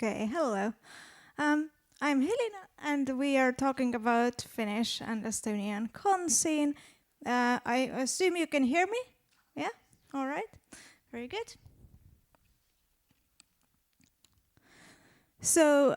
Okay, hello. I'm Helina, and we are talking about Finnish and Estonian con scene. I assume you can hear me? Yeah? All right. Very good. So,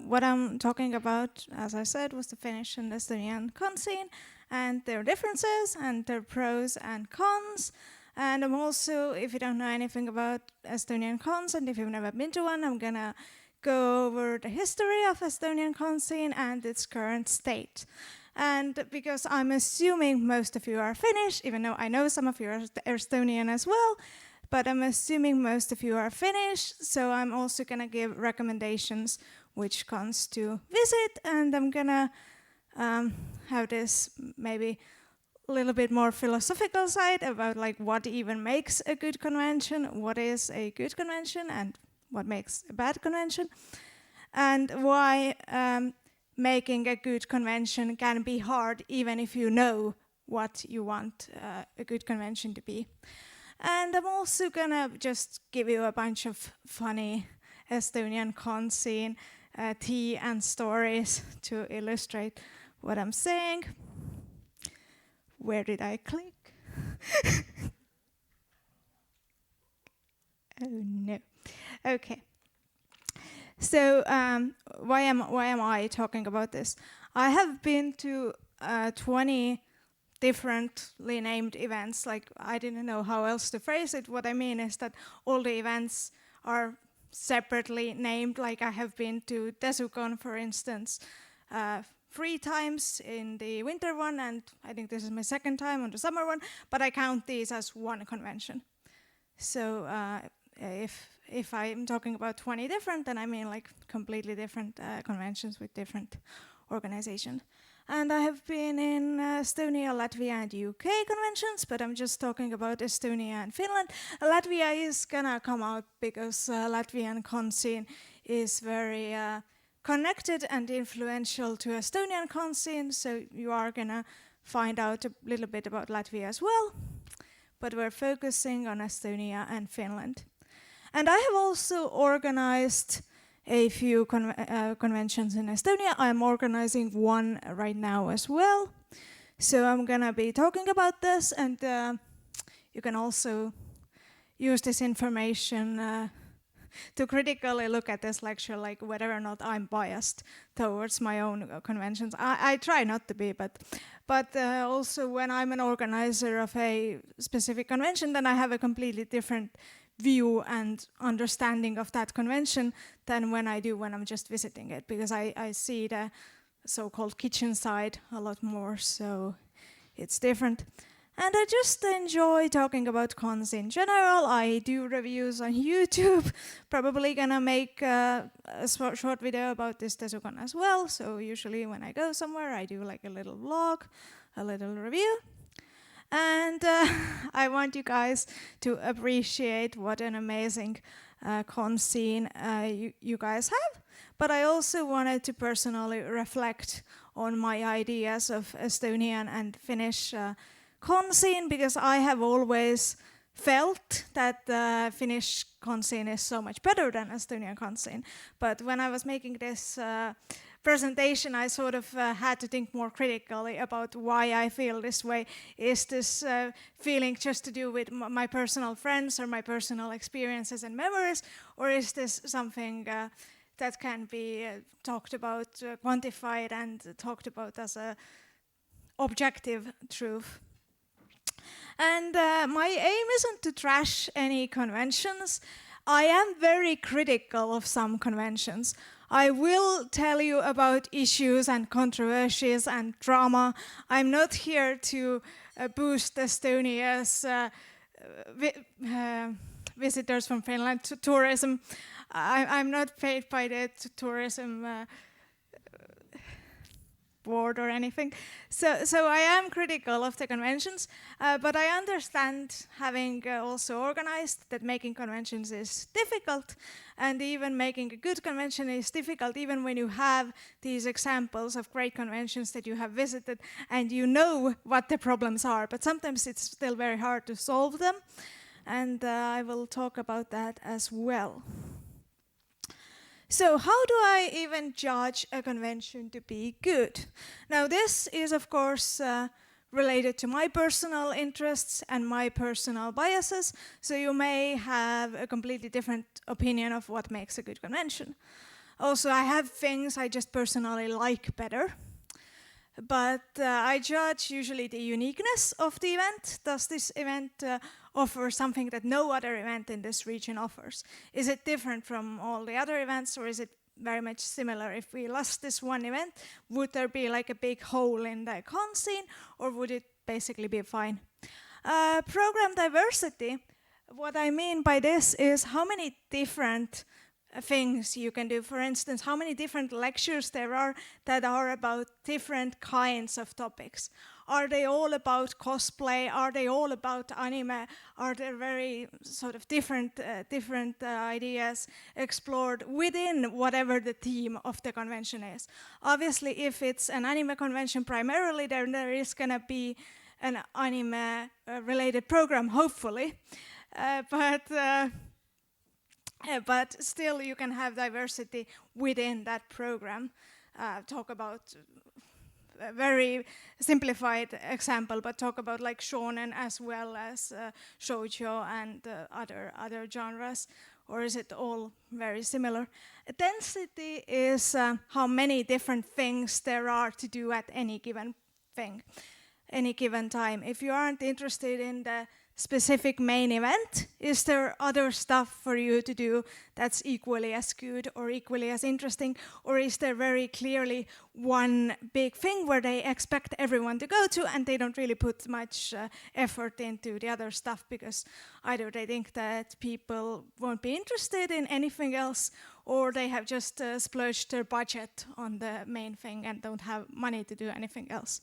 what I'm talking about, as I said, was the Finnish and Estonian con scene and their differences and their pros and cons. And I'm also, if you don't know anything about Estonian cons and if you've never been to one, I'm gonna go over the history of Estonian con scene and its current state. And because I'm assuming most of you are Finnish, even though I know some of you are Estonian as well, but I'm assuming most of you are Finnish, so I'm also gonna give recommendations which cons to visit, and I'm gonna have this maybe a little bit more philosophical side about like what even makes a good convention, what is a good convention, and what makes a bad convention, and why making a good convention can be hard even if you know what you want a good convention to be. And I'm also gonna just give you a bunch of funny Estonian con scene tea and stories to illustrate what I'm saying. Where did I click? Oh no. Okay. So why am I talking about this? I have been to 20 differently named events. Like, I didn't know how else to phrase it. What I mean is that all the events are separately named. Like, I have been to Desucon, for instance, 3 times in the winter one, and I think this is my 2nd time on the summer one, but I count these as one convention. So if I'm talking about 20 different, then I mean like completely different conventions with different organizations. And I have been in Estonia, Latvia, and UK conventions, but I'm just talking about Estonia and Finland. Latvia is gonna come out because Latvian con scene is very connected and influential to Estonian con scene, so you are gonna find out a little bit about Latvia as well. But we're focusing on Estonia and Finland. And I have also organized a few conventions in Estonia. I'm organizing one right now as well. So I'm gonna be talking about this, and you can also use this information to critically look at this lecture, like whether or not I'm biased towards my own conventions. I try not to be, but also when I'm an organizer of a specific convention, then I have a completely different view and understanding of that convention than when I do when I'm just visiting it, because I see the so-called kitchen side a lot more, so it's different. And I just enjoy talking about cons in general. I do reviews on YouTube, probably gonna make a short video about this Desucon as well, so usually when I go somewhere I do like a little vlog, a little review. And I want you guys to appreciate what an amazing con scene you guys have. But I also wanted to personally reflect on my ideas of Estonian and Finnish con scene, because I have always felt that the Finnish con scene is so much better than Estonian con scene. But when I was making this presentation, I sort of had to think more critically about why I feel this way. Is this feeling just to do with my personal friends or my personal experiences and memories, or is this something that can be talked about, quantified, and talked about as a objective truth? And my aim isn't to trash any conventions. I am very critical of some conventions. I will tell you about issues and controversies and drama. I'm not here to boost Estonia's visitors from Finland to tourism. I'm not paid by the tourism board or anything. So I am critical of the conventions, but I understand, having also organized, that making conventions is difficult, and even making a good convention is difficult, even when you have these examples of great conventions that you have visited and you know what the problems are, but sometimes it's still very hard to solve them, and I will talk about that as well. So how do I even judge a convention to be good? Now this is of course related to my personal interests and my personal biases, so you may have a completely different opinion of what makes a good convention. Also, I have things I just personally like better, but I judge usually the uniqueness of the event. Does this event offer something that no other event in this region offers? Is it different from all the other events, or is it very much similar? If we lost this one event, would there be like a big hole in the con scene, or would it basically be fine? Program diversity, what I mean by this is how many different things you can do. For instance, how many different lectures there are that are about different kinds of topics. Are they all about cosplay? Are they all about anime? Are there very sort of different ideas explored within whatever the theme of the convention is? Obviously, if it's an anime convention primarily, then there is going to be an anime related program, hopefully. But still you can have diversity within that program. Talk about a very simplified example, but talk about like shonen as well as shoujo and other genres, or is it all very similar? Density is how many different things there are to do at any given thing, any given time. If you aren't interested in the specific main event, is there other stuff for you to do that's equally as good or equally as interesting? Or is there very clearly one big thing where they expect everyone to go to and they don't really put much effort into the other stuff because either they think that people won't be interested in anything else, or they have just splurged their budget on the main thing and don't have money to do anything else.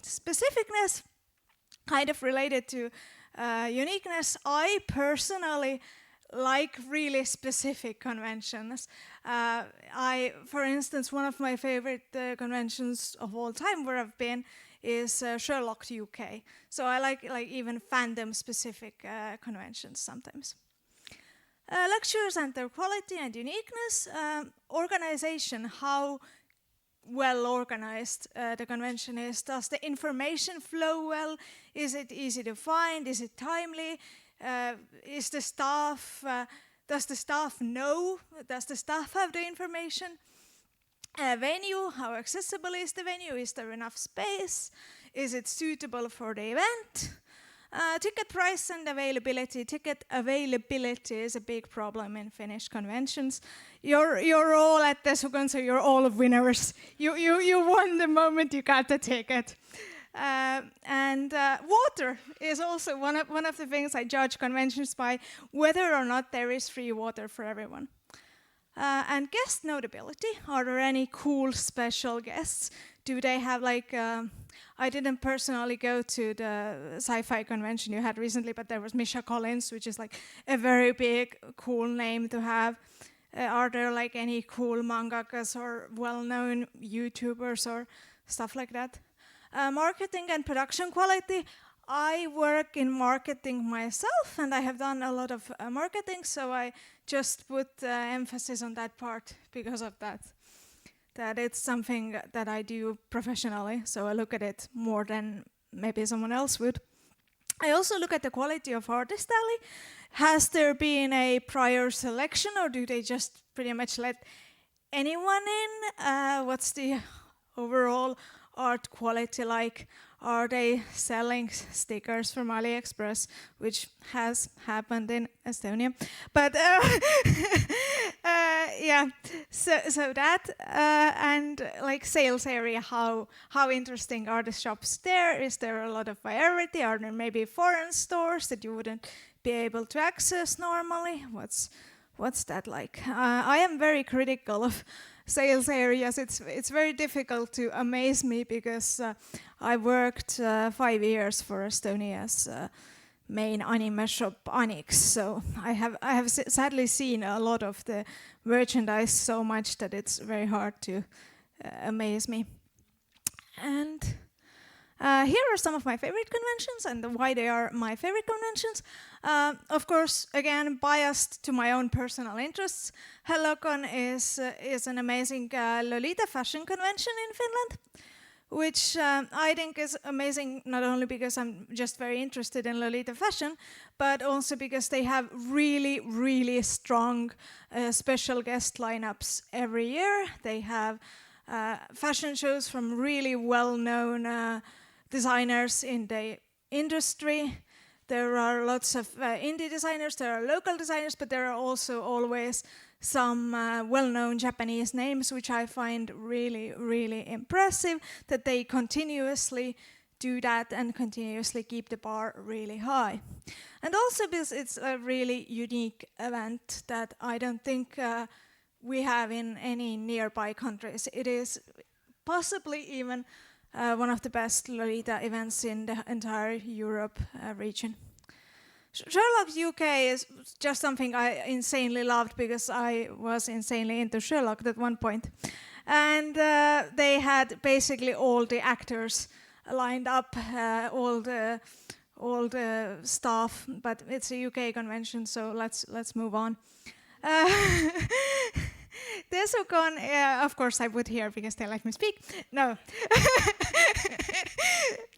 Specificness, kind of related to uniqueness. I personally like really specific conventions. For instance, one of my favorite conventions of all time where I've been is Sherlock UK. So I like even fandom-specific conventions sometimes. Lectures and their quality and uniqueness. Organization, how well organized the convention is. Does the information flow well? Is it easy to find? Is it timely? Is the staff, does the staff know? Does the staff have the information? Venue, how accessible is the venue? Is there enough space? Is it suitable for the event? Ticket price and availability. Ticket availability is a big problem in Finnish conventions. You're all at Desucon, so you're all winners. You won the moment you got the ticket. And water is also one of the things I judge conventions by, whether or not there is free water for everyone. And guest notability. Are there any cool special guests? Do they have like... I didn't personally go to the sci-fi convention you had recently, but there was Misha Collins, which is like a very big, cool name to have. Are there like any cool mangakas or well-known YouTubers or stuff like that? Marketing and production quality. I work in marketing myself, and I have done a lot of marketing, so I just put emphasis on that part because of that. That it's something that I do professionally, so I look at it more than maybe someone else would. I also look at the quality of artist alley. Has there been a prior selection, or do they just pretty much let anyone in? What's the overall art quality like? Are they selling stickers from AliExpress, which has happened in Estonia? But yeah, so that and like sales area, how interesting are the shops there? Is there a lot of variety? Are there maybe foreign stores that you wouldn't be able to access normally? What's that like? I am very critical of sales areas. It's very difficult to amaze me because I worked 5 years for Estonia's main anime shop Anix, so I have sadly seen a lot of the merchandise so much that it's very hard to amaze me. And Here are some of my favorite conventions and why they are my favorite conventions. Of course, again, biased to my own personal interests. Helina is an amazing Lolita fashion convention in Finland, which I think is amazing not only because I'm just very interested in Lolita fashion, but also because they have really, really strong special guest lineups every year. They have fashion shows from really well-known designers in the industry. There are lots of indie designers, there are local designers, but there are also always some well-known Japanese names, which I find really, really impressive, that they continuously do that and continuously keep the bar really high. And also because it's a really unique event that I don't think we have in any nearby countries. It is possibly even one of the best Lolita events in the entire Europe region. Sherlock UK is just something I insanely loved because I was insanely into Sherlock at one point. And they had basically all the actors lined up, all the staff, but it's a UK convention, so let's move on. Desucon, of course I put here because they let me speak. No.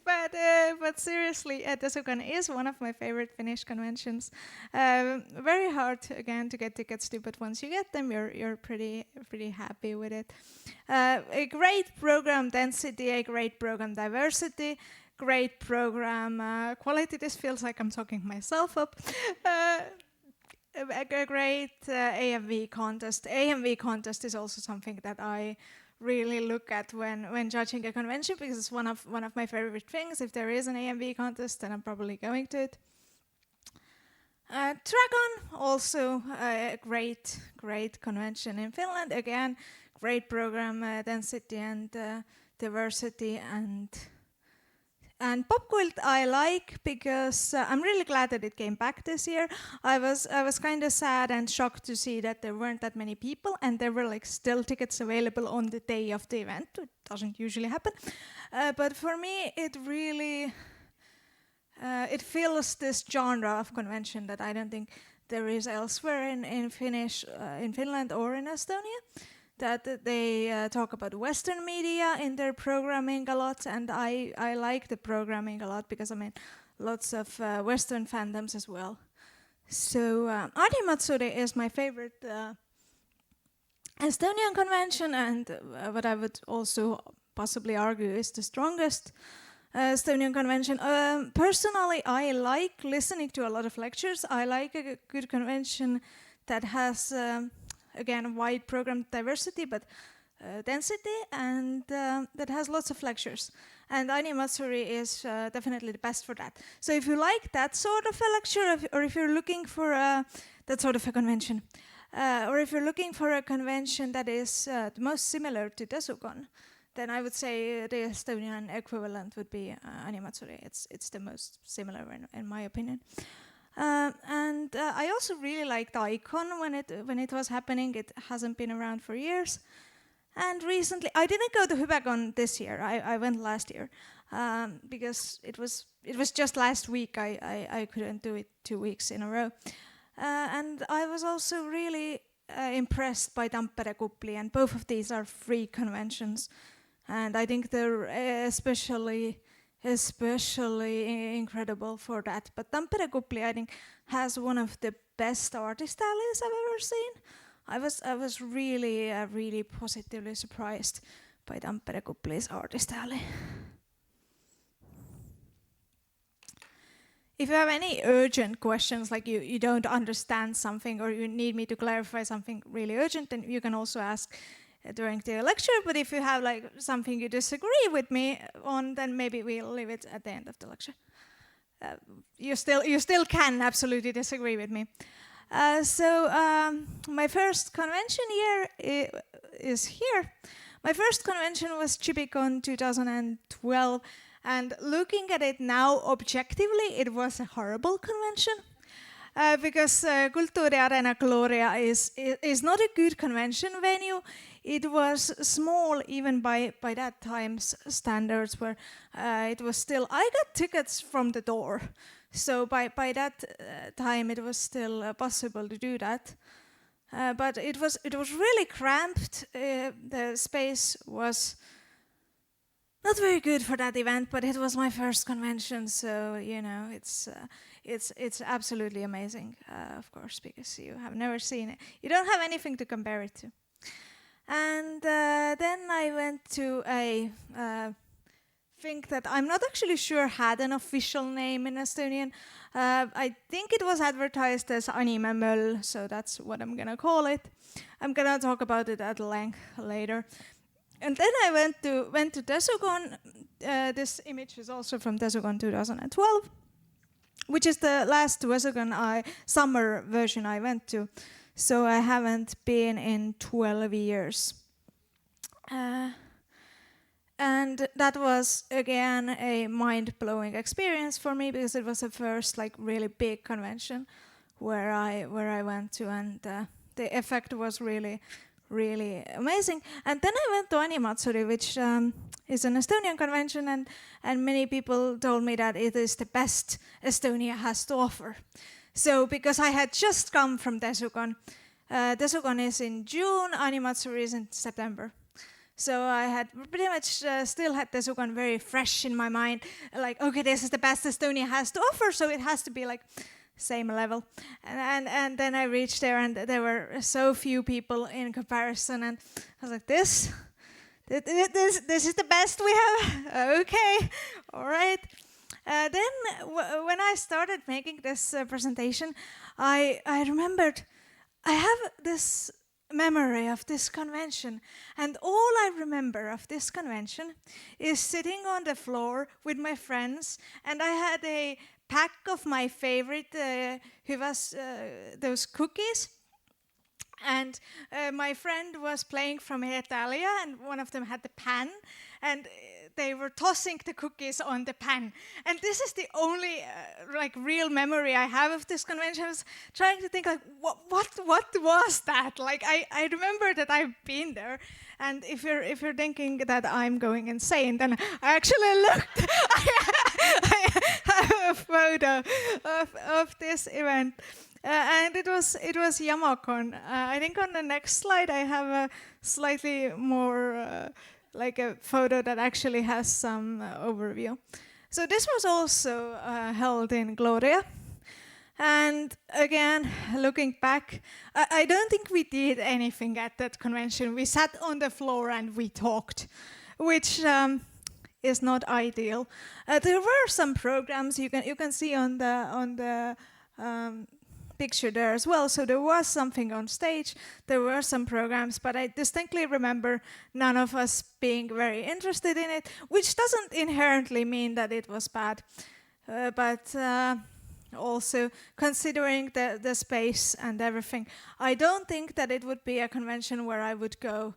But seriously, Desucon is one of my favorite Finnish conventions. Very hard, again, to get tickets to, but once you get them, you're pretty happy with it. A great program density, a great program diversity, great program quality. This feels like I'm talking myself up. A great AMV contest. AMV contest is also something that I really look at when judging a convention because it's one of my favorite things. If there is an AMV contest, then I'm probably going to it. Tracon, also a great convention in Finland. Again, great program density and diversity and Popcult I like because I'm really glad that it came back this year. I was kind of sad and shocked to see that there weren't that many people and there were like still tickets available on the day of the event. It doesn't usually happen. But for me, it really it fills this genre of convention that I don't think there is elsewhere in Finnish, in Finland or in Estonia. That they talk about Western media in their programming a lot, and I like the programming a lot because I mean lots of Western fandoms as well. So Animatsuri is my favorite Estonian convention, and what I would also possibly argue is the strongest Estonian convention. Personally, I like listening to a lot of lectures. I like a good convention that has again, wide program diversity, but density, and that has lots of lectures. And Animatsuri is definitely the best for that. So if you like that sort of a lecture, or if you're looking for that sort of a convention, or if you're looking for a convention that is the most similar to Desucon, then I would say the Estonian equivalent would be Animatsuri. It's the most similar in my opinion. And I also really liked Aicon when it was happening. It hasn't been around for years. And recently, I didn't go to Hypecon this year. I went last year because it was just last week. I couldn't do it 2 weeks in a row. And I was also really impressed by Tampere Kupli, and both of these are free conventions. And I think they're especially incredible for that. But Tampere Kupli, I think, has one of the best artist alleys I've ever seen. I was really positively surprised by Tampere Kupli's artist alley. If you have any urgent questions, like you don't understand something or you need me to clarify something really urgent, then you can also ask during the lecture. But if you have like something you disagree with me on, then maybe we'll leave it at the end of the lecture. You still can absolutely disagree with me. So my first convention year is here. My first convention was Chibicon 2012, and looking at it now objectively, it was a horrible convention. Because Kulttuuri Arena Gloria is not a good convention venue. it was small even by that time's standards, where it was still, I got tickets from the door. So by that time it was still possible to do that. But it was really cramped. The space was not very good for that event, but it was my first convention, so you know it's absolutely amazing, of course, because you have never seen it. You don't have anything to compare it to. And then I went to a thing that I'm not actually sure had an official name in Estonian. I think it was advertised as Anime Möll, so that's what I'm gonna call it. I'm gonna talk about it at length later. And then I went to Desucon. This image is also from Desucon 2012, which is the last Desucon summer version I went to. So I haven't been in 12 years. And that was again a mind-blowing experience for me, because it was the first like really big convention where I went to, and the effect was really amazing. And then I went to Animatsuri, which is an Estonian convention, and many people told me that it is the best Estonia has to offer. So because I had just come from Desucon, Desucon is in June, Animatsuri is in September. So I had pretty much still had Desucon very fresh in my mind, like, okay, this is the best Estonia has to offer, so it has to be like same level. And then I reached there, and there were so few people in comparison, and I was like, this is the best we have. Okay, all right. Then when I started making this presentation, I remembered I have this memory of this convention, and all I remember of this convention is sitting on the floor with my friends, and I had a pack of my favorite those cookies, and my friend was playing from Italia, and one of them had the pan, and they were tossing the cookies on the pan. And this is the only like real memory I have of this convention. I was trying to think like, what was that? Like I remember that I've been there, and if you're thinking that I'm going insane, then I actually looked. I have a photo of this event. And it was Yukicon. I think on the next slide I have a slightly more like a photo that actually has some overview. So this was also held in Gloria. And again, looking back, I don't think we did anything at that convention. We sat on the floor and we talked, which is not ideal. There were some programs you can see on the picture there as well. So there was something on stage, there were some programs, but I distinctly remember none of us being very interested in it, which doesn't inherently mean that it was bad, but also considering the space and everything, I don't think that it would be a convention where I would go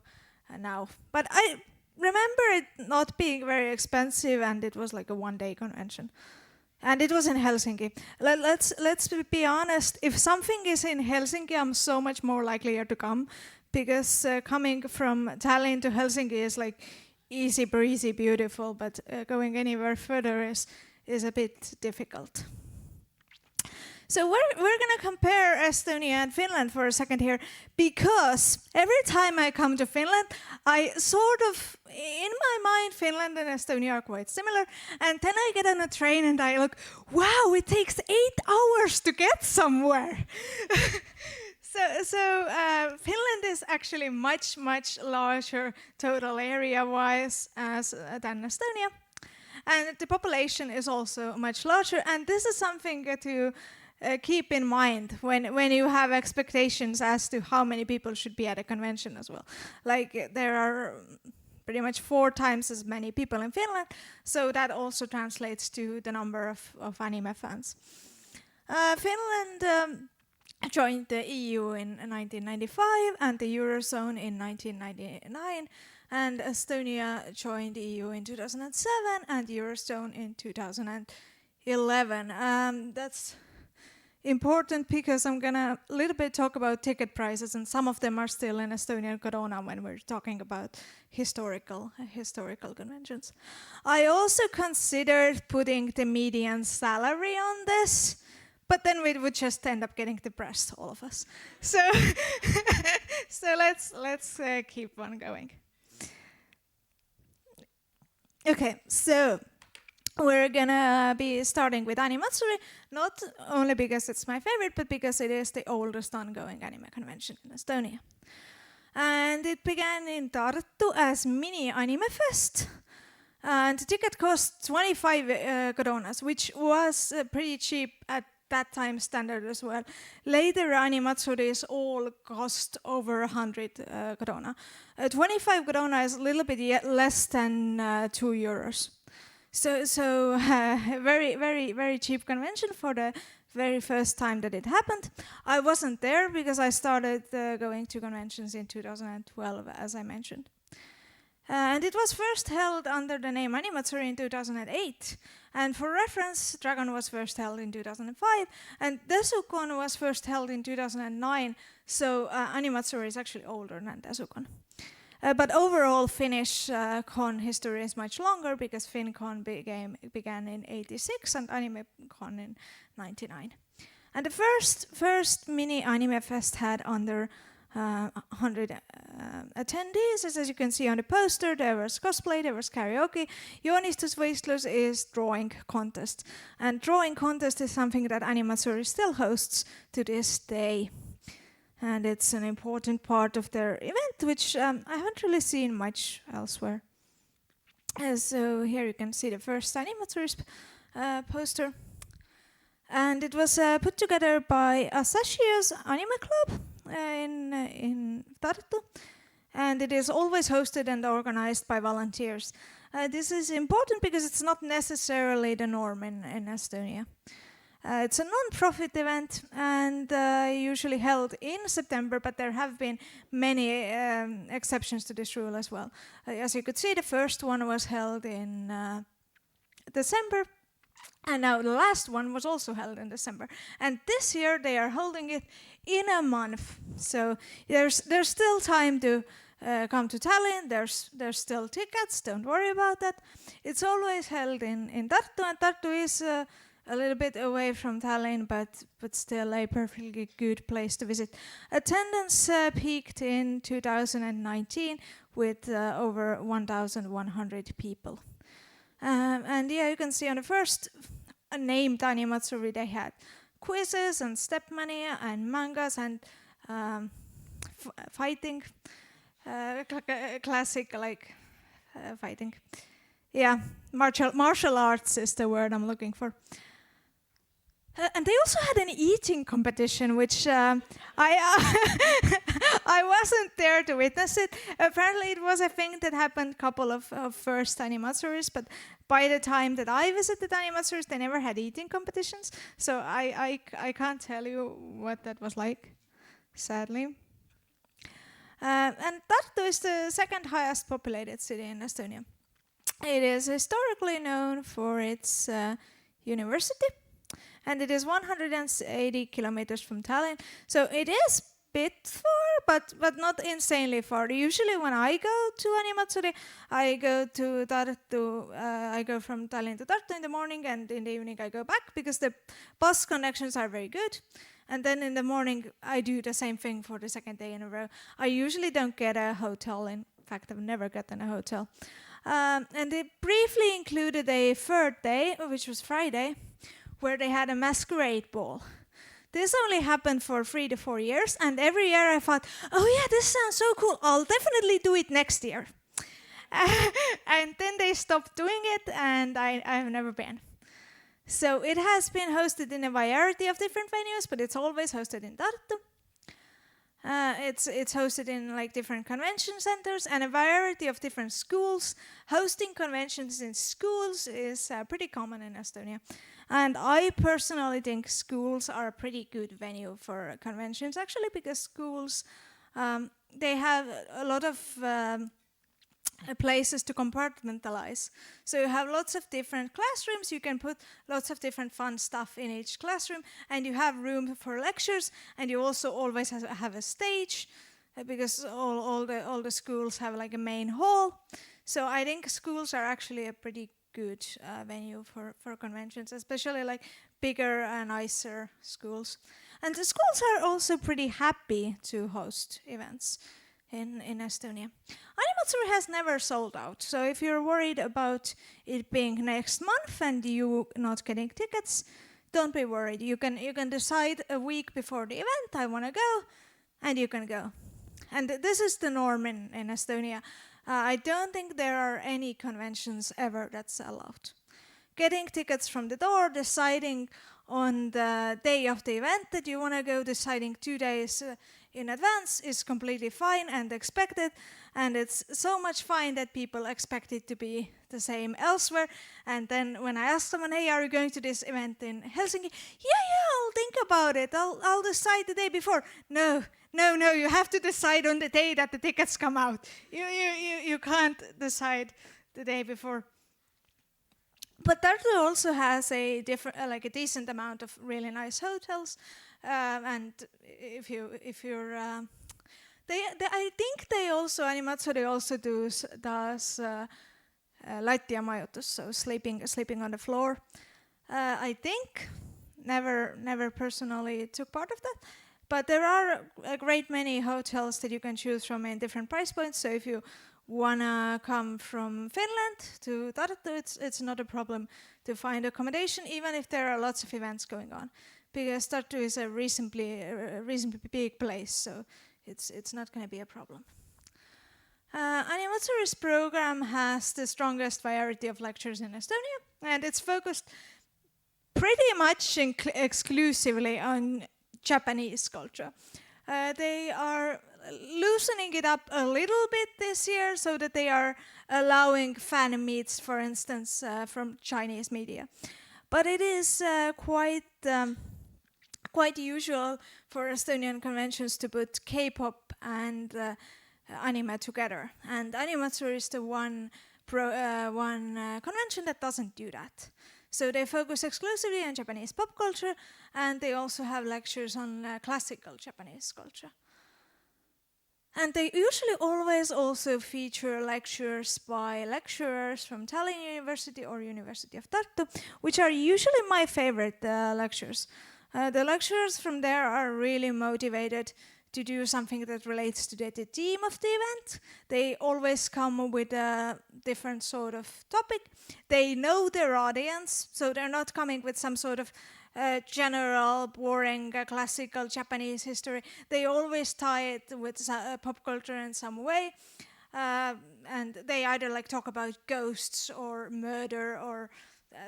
now. But I remember it not being very expensive, and it was like a one-day convention. And it was in Helsinki. Let's be honest, if something is in Helsinki, I'm so much more likely to come, because coming from Tallinn to Helsinki is like easy breezy, beautiful, but going anywhere further is a bit difficult. So we're going to compare Estonia and Finland for a second here, because every time I come to Finland, I sort of, in my mind, Finland and Estonia are quite similar. And then I get on a train and I look, wow, it takes 8 hours to get somewhere. So Finland is actually much larger total area-wise than Estonia. And the population is also much larger. And this is something to keep in mind when you have expectations as to how many people should be at a convention as well. Like there are pretty much 4 times as many people in Finland, so that also translates to the number of anime fans. Finland joined the EU in 1995 and the Eurozone in 1999, and Estonia joined the EU in 2007 and the Eurozone in 2011. important because I'm gonna a little bit talk about ticket prices, and some of them are still in Estonian korona when we're talking about historical conventions. I also considered putting the median salary on this, but then we would just end up getting depressed, all of us. So, so let's keep on going. Okay, so we're gonna be starting with Animatsuri, not only because it's my favorite, but because it is the oldest ongoing anime convention in Estonia. And it began in Tartu as mini anime fest. And the ticket cost 25 koronas, which was pretty cheap at that time standard as well. Later Animatsuris all cost over 100 korona. 25 korona is a little bit less than €2. So very cheap convention for the very first time that it happened. I wasn't there because I started going to conventions in 2012, as I mentioned. And it was first held under the name Animatsuri in 2008. And for reference, Tracon was first held in 2005, and Desucon was first held in 2009, so Animatsuri is actually older than Desucon. But overall, Finnish con history is much longer because FinCon began in 86 and Animecon in 99. And the first mini anime fest had under 100 attendees. As you can see on the poster, there was cosplay, there was karaoke. Joonistusvõistlus is drawing contest. And drawing contest is something that Animatsuri still hosts to this day. And it's an important part of their event, which I haven't really seen much elsewhere. So here you can see the first Animatsuri's poster. And it was put together by Asashio's Anime Club in Tartu. And it is always hosted and organized by volunteers. This is important because it's not necessarily the norm in Estonia. It's a non-profit event and usually held in September, but there have been many exceptions to this rule as well. As you could see, the first one was held in December, and now the last one was also held in December. And this year they are holding it in a month. So there's still time to come to Tallinn. There's still tickets, don't worry about that. It's always held in Tartu, and Tartu is a little bit away from Tallinn, but still a perfectly good place to visit. Attendance peaked in 2019 with over 1,100 people. And yeah, you can see on the first named Animatsuri, they had quizzes and step money and mangas and fighting, classic like fighting. Yeah, martial arts is the word I'm looking for. And they also had an eating competition, which I wasn't there to witness it. Apparently it was a thing that happened a couple of first Animatsuris, but by the time that I visited Animatsuris, they never had eating competitions. So I can't tell you what that was like, sadly. And Tartu is the second highest populated city in Estonia. It is historically known for its university. And it is 180 kilometers from Tallinn. So it is a bit far, but not insanely far. Usually when I go to Animatsuri, I go to Tartu. I go from Tallinn to Tartu in the morning, and in the evening I go back because the bus connections are very good. And then in the morning, I do the same thing for the second day in a row. I usually don't get a hotel. In fact, I've never gotten a hotel. And they briefly included a third day, which was Friday, where they had a masquerade ball. This only happened for 3 to 4 years, and every year I thought, oh yeah, this sounds so cool, I'll definitely do it next year. And then they stopped doing it, and I've never been. So it has been hosted in a variety of different venues, but it's always hosted in Tartu. It's hosted in like different convention centers and a variety of different schools. Hosting conventions in schools is pretty common in Estonia. And I personally think schools are a pretty good venue for conventions, actually, because schools, they have a lot of places to compartmentalize. So you have lots of different classrooms, you can put lots of different fun stuff in each classroom, and you have room for lectures, and you also always have a stage, because all the schools have like a main hall. So I think schools are actually a pretty good venue for conventions, especially like bigger and nicer schools. And the schools are also pretty happy to host events in Estonia. Animatsuri has never sold out, so if you're worried about it being next month and you not getting tickets, don't be worried. You can decide a week before the event, I want to go, and you can go. And this is the norm in Estonia. I don't think there are any conventions ever that sell out. Getting tickets from the door, deciding on the day of the event that you want to go, deciding 2 days in advance is completely fine and expected, and it's so much fine that people expect it to be the same elsewhere. And then when I ask someone, hey, are you going to this event in Helsinki? Yeah, I'll think about it. I'll decide the day before. No, you have to decide on the day that the tickets come out. You can't decide the day before. But Tartu also has a a decent amount of really nice hotels, and if you're, I think they also Animatsuri also does lattiamajoitus, so sleeping on the floor. I think never personally took part of that, but there are a great many hotels that you can choose from in different price points. So if you wanna come from Finland to Tartu, it's not a problem to find accommodation, even if there are lots of events going on, because Tartu is a reasonably big place, so it's not going to be a problem. Animatsuri's program has the strongest variety of lectures in Estonia, and it's focused pretty much exclusively on Japanese culture. They are loosening it up a little bit this year, so that they are allowing fan meets, for instance, from Chinese media. But it is quite usual for Estonian conventions to put K-pop and anime together. And Animatsuri is the one convention that doesn't do that. So they focus exclusively on Japanese pop culture, and they also have lectures on classical Japanese culture. And they usually always also feature lectures by lecturers from Tallinn University or University of Tartu, which are usually my favorite lectures. The lecturers from there are really motivated to do something that relates to the theme of the event. They always come with a different sort of topic. They know their audience, so they're not coming with some sort of general, boring, classical Japanese history. They always tie it with pop culture in some way. And they either like talk about ghosts or murder or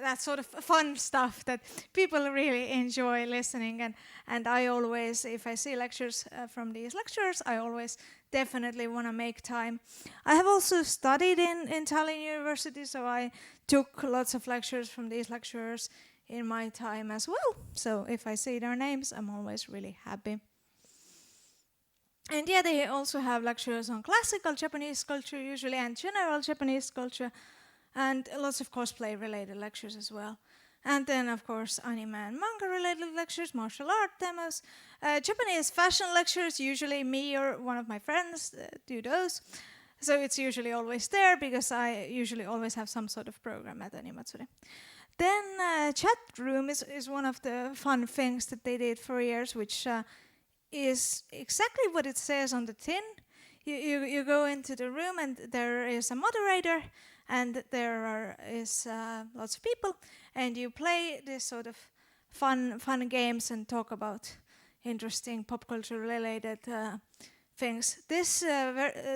that sort of fun stuff that people really enjoy listening. And I always, if I see lectures from these lecturers, I always definitely want to make time. I have also studied in Tallinn University, so I took lots of lectures from these lecturers in my time as well. So if I see their names, I'm always really happy. And yeah, they also have lectures on classical Japanese culture usually, and general Japanese culture, and lots of cosplay related lectures as well. And then of course anime and manga related lectures, martial art demos, Japanese fashion lectures, usually me or one of my friends do those. So it's usually always there because I usually always have some sort of program at Animatsuri. Then chat room is one of the fun things that they did for years, which is exactly what it says on the tin. You go into the room and there is a moderator and there is lots of people, and you play this sort of fun games and talk about interesting pop culture related things. This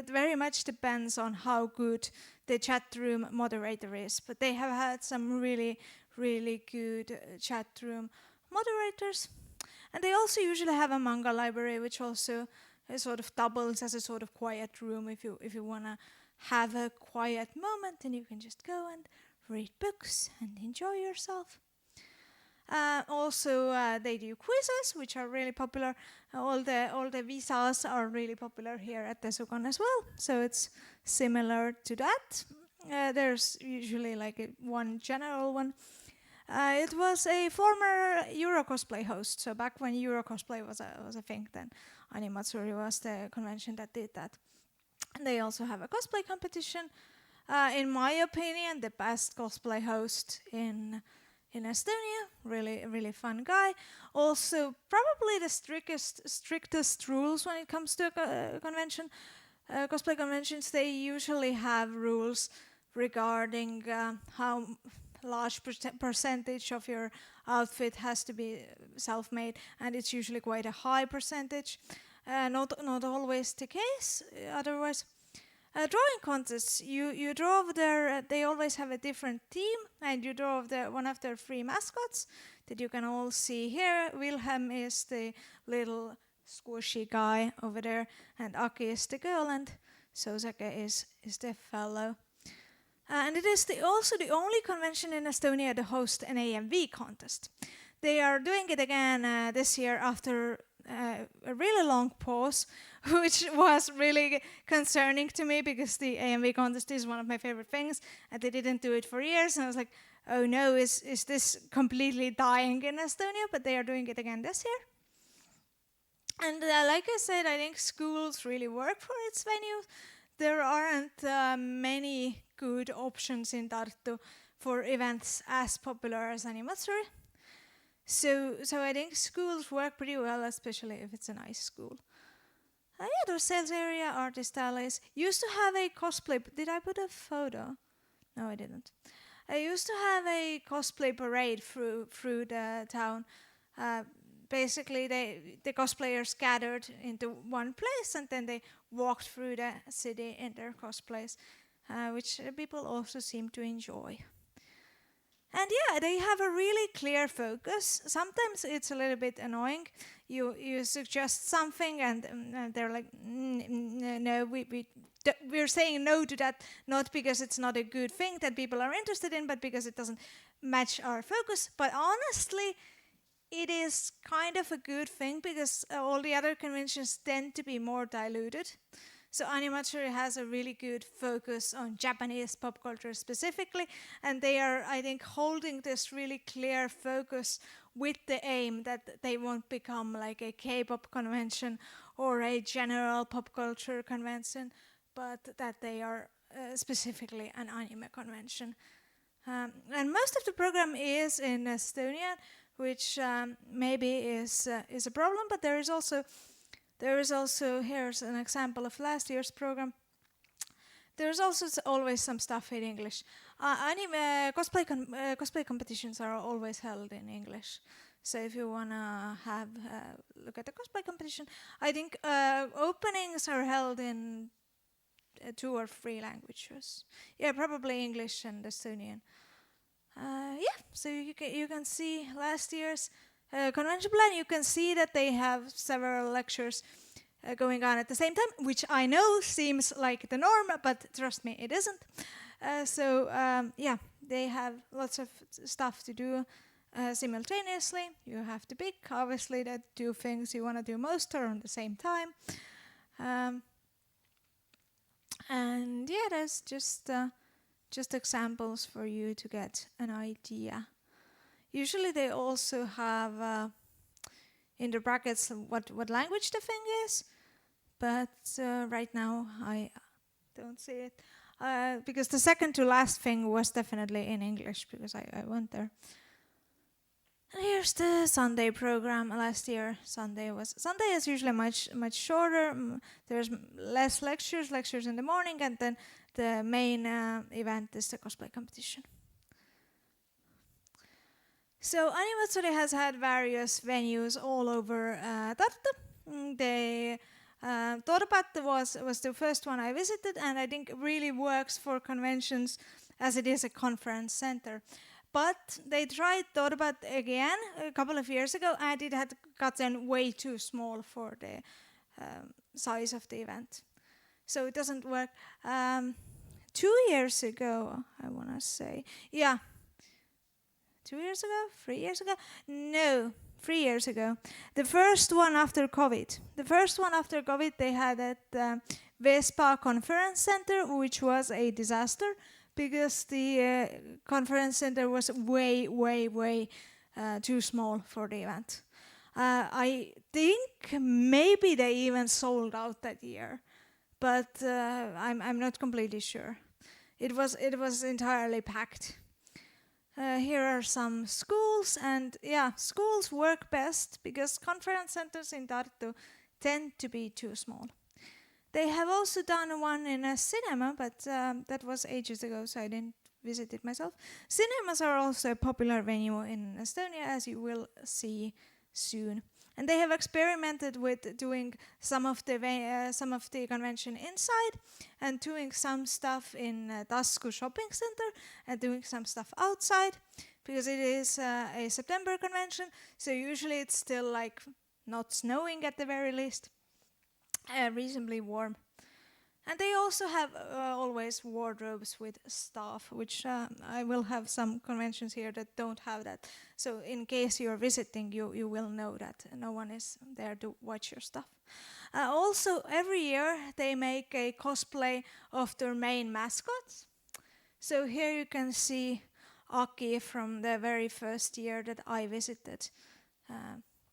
very much depends on how good the chat room moderator is, but they have had some really good chat room moderators. And they also usually have a manga library, which also sort of doubles as a sort of quiet room if you want to have a quiet moment, and you can just go and read books and enjoy yourself. Also, they do quizzes, which are really popular. All the visas are really popular here at Desucon as well. So it's similar to that. There's usually like one general one. It was a former Euro cosplay host. So back when Euro cosplay was a thing, then Animatsuri was the convention that did that. And they also have a cosplay competition. In my opinion, the best cosplay host in Estonia. Really fun guy. Also, probably the strictest rules when it comes to a convention. Cosplay conventions, they usually have rules regarding how large percentage of your outfit has to be self-made, and it's usually quite a high percentage. Not always the case. Otherwise, drawing contests, you draw they always have a different theme, and you draw one of their 3 mascots that you can all see here. Wilhelm is the little squishy guy over there, and Aki is the girl, and Sosake is the fellow. And it is also the only convention in Estonia to host an AMV contest. They are doing it again this year after a really long pause, which was really concerning to me because the AMV contest is one of my favorite things, and they didn't do it for years. And I was like, oh no, is this completely dying in Estonia? But they are doing it again this year. And like I said, I think schools really work for its venues. There aren't many good options in Tartu for events as popular as Animatsuri. So I think schools work pretty well, especially if it's a nice school. Yeah, the sales area, artist alleys. Used to have a cosplay. Did I put a photo? No, I didn't. I used to have a cosplay parade through the town. Basically, the cosplayers gathered into one place, and then they walked through the city in their cosplays, which people also seem to enjoy. And yeah, they have a really clear focus. Sometimes it's a little bit annoying. You suggest something, and they're like, no, we're saying no to that, not because it's not a good thing that people are interested in, but because it doesn't match our focus. But honestly, it is kind of a good thing because all the other conventions tend to be more diluted. So Animatsuri has a really good focus on Japanese pop culture specifically, and they are, I think, holding this really clear focus with the aim that they won't become like a K-pop convention or a general pop culture convention, but that they are specifically an anime convention. And most of the program is in Estonian, which maybe is a problem, but there is also here's an example of last year's program. There's also always some stuff in English. Cosplay competitions are always held in English. So if you wanna have look at the cosplay competition, I think openings are held in 2 or 3 languages. Yeah, probably English and Estonian. Yeah, so you can see last year's convention plan. You can see that they have several lectures going on at the same time, which I know seems like the norm, but trust me, it isn't. Yeah, they have lots of stuff to do simultaneously. You have to pick, obviously, the 2 things you want to do most are on the same time. And yeah, that's just examples for you to get an idea. Usually they also have in the brackets what language the thing is, but right now I don't see it because the second to last thing was definitely in English because I went there. And here's the Sunday program. Last year Sunday is usually much shorter. There's less lectures in the morning, and then the main event is the cosplay competition. So Animatsuri has had various venues all over Tartu. Torpat was the first one I visited, and I think really works for conventions as it is a conference center. But they tried Torpat again a couple of years ago, and it had gotten way too small for the size of the event. So it doesn't work. 2 years ago, I want to say. Yeah. 2 years ago, 3 years ago? No, 3 years ago. The first one after COVID. The first one after COVID they had at Vespa Conference Center, which was a disaster because the conference center was way too small for the event. I think maybe they even sold out that year, but I'm not completely sure. It was entirely packed. Here are some schools, and yeah, schools work best because conference centers in Tartu tend to be too small. They have also done one in a cinema, but that was ages ago, so I didn't visit it myself. Cinemas are also a popular venue in Estonia, as you will see soon. And they have experimented with doing some of the convention inside and doing some stuff in Tasku shopping center and doing some stuff outside because it is a September convention, so usually it's still like not snowing at the very least, reasonably warm. And they also have always wardrobes with staff, which I will have some conventions here that don't have that. So in case you're visiting, you will know that no one is there to watch your stuff. Also, every year they make a cosplay of their main mascots. So here you can see Aki from the very first year that I visited.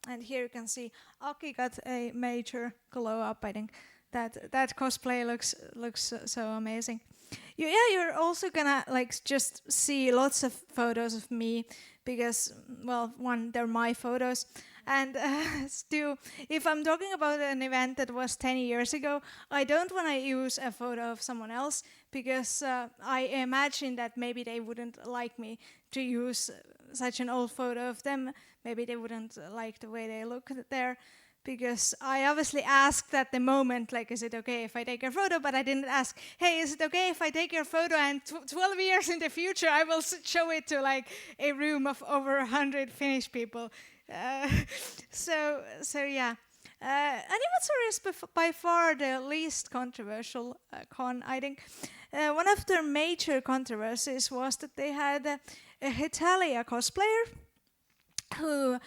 And here you can see Aki got a major glow up, I think. That cosplay looks so amazing. You're also gonna like just see lots of photos of me because, well, one, they're my photos, and two, if I'm talking about an event that was 10 years ago, I don't want to use a photo of someone else because I imagine that maybe they wouldn't like me to use such an old photo of them. Maybe they wouldn't like the way they look there. Because I obviously asked at the moment, like, is it okay if I take your photo? But I didn't ask, hey, is it okay if I take your photo and 12 years in the future I will show it to like a room of over 100 Finnish people. So yeah. Animatsuri is by far the least controversial con, I think. One of their major controversies was that they had a Italia cosplayer who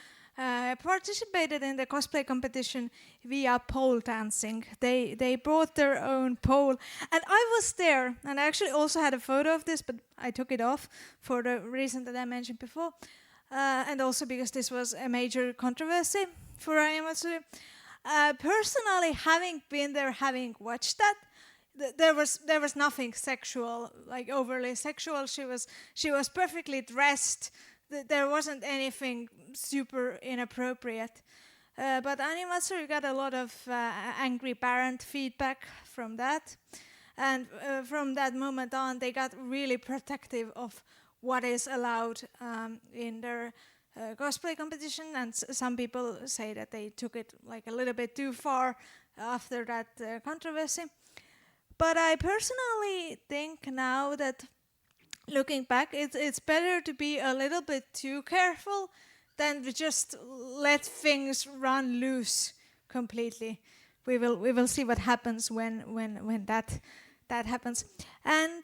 participated in the cosplay competition via pole dancing. They brought their own pole, and I was there, and I actually also had a photo of this, but I took it off for the reason that I mentioned before, and also because this was a major controversy for Animatsuri. Personally, having been there, having watched that, there was nothing sexual, like overly sexual. She was perfectly dressed. There wasn't anything super inappropriate. But Animatsuri got a lot of angry parent feedback from that. And from that moment on, they got really protective of what is allowed in their cosplay competition. And some people say that they took it like a little bit too far after that controversy. But I personally think now that looking back, it's better to be a little bit too careful than to just let things run loose completely. We will see what happens when that happens. And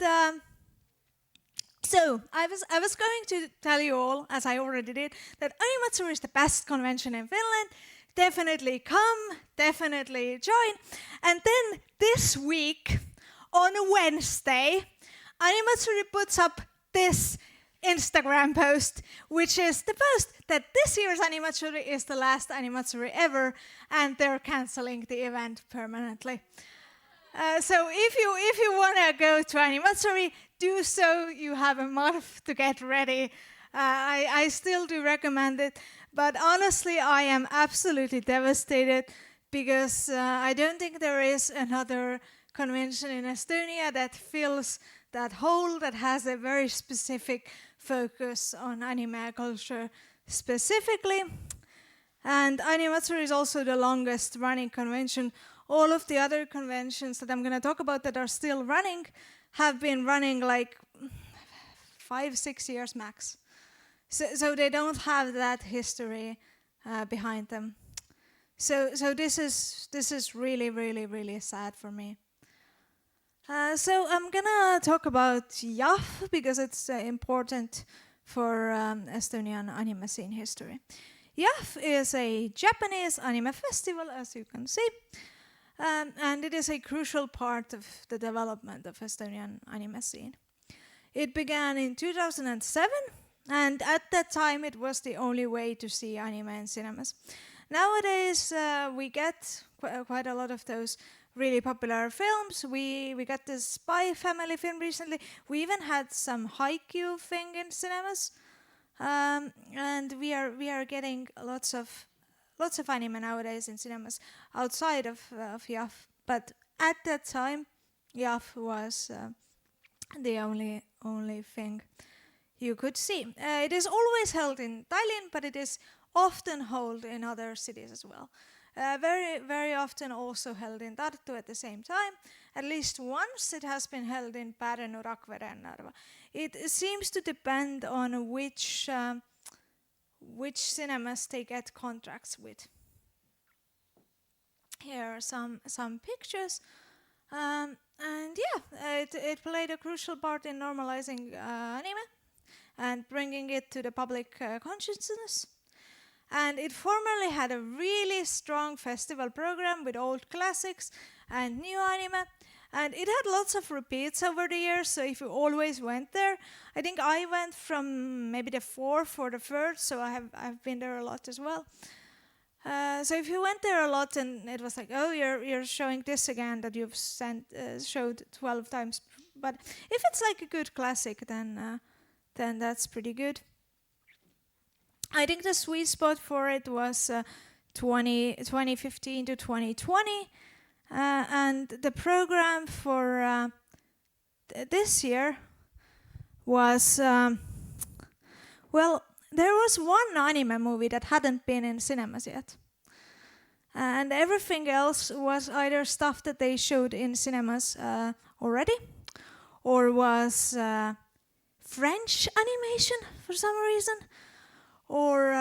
so I was going to tell you all, as I already did, that Animatsuri is the best convention in Finland. Definitely come, definitely join. And then this week on Wednesday, Animatsuri puts up this Instagram post, which is the post that this year's Animatsuri is the last Animatsuri ever, and they're canceling the event permanently. So if you want to go to Animatsuri, do so. You have a month to get ready. I still do recommend it, but honestly, I am absolutely devastated because I don't think there is another convention in Estonia that fills that hole, that has a very specific focus on anime culture specifically. And Animatsuri is also the longest running convention. All of the other conventions that I'm going to talk about that are still running have been running like 5-6 years max. So they don't have that history behind them. So this is really, really, really sad for me. So I'm gonna talk about YAF because it's important Estonian anime scene history. YAF is a Japanese anime festival, as you can see, and it is a crucial part of the development of Estonian anime scene. It began in 2007, and at that time it was the only way to see anime in cinemas. Nowadays we get quite a lot of those really popular films. We got this Spy Family film recently. We even had some Haikyuu thing in cinemas, and we are getting lots of anime nowadays in cinemas outside of YAF. But at that time, YAF was the only thing you could see. It is always held in Tallinn, but it is often held in other cities as well. Very often also held in Tartu at the same time. At least once it has been held in Pärnu, Rakvere and Narva. It seems to depend on which cinemas they get contracts with. Here are some pictures. And yeah, it played a crucial part in normalizing anime and bringing it to the public consciousness. And it formerly had a really strong festival program with old classics and new anime. And it had lots of repeats over the years, so if you always went there, I think I went from maybe the 4th or the 3rd, so I've been there a lot as well. So if you went there a lot and it was like, oh, you're showing this again that you've showed 12 times. But if it's like a good classic, then that's pretty good. I think the sweet spot for it was 2015 to 2020. And the program for this year was, well, there was one anime movie that hadn't been in cinemas yet. And everything else was either stuff that they showed in cinemas already, or was French animation for some reason, or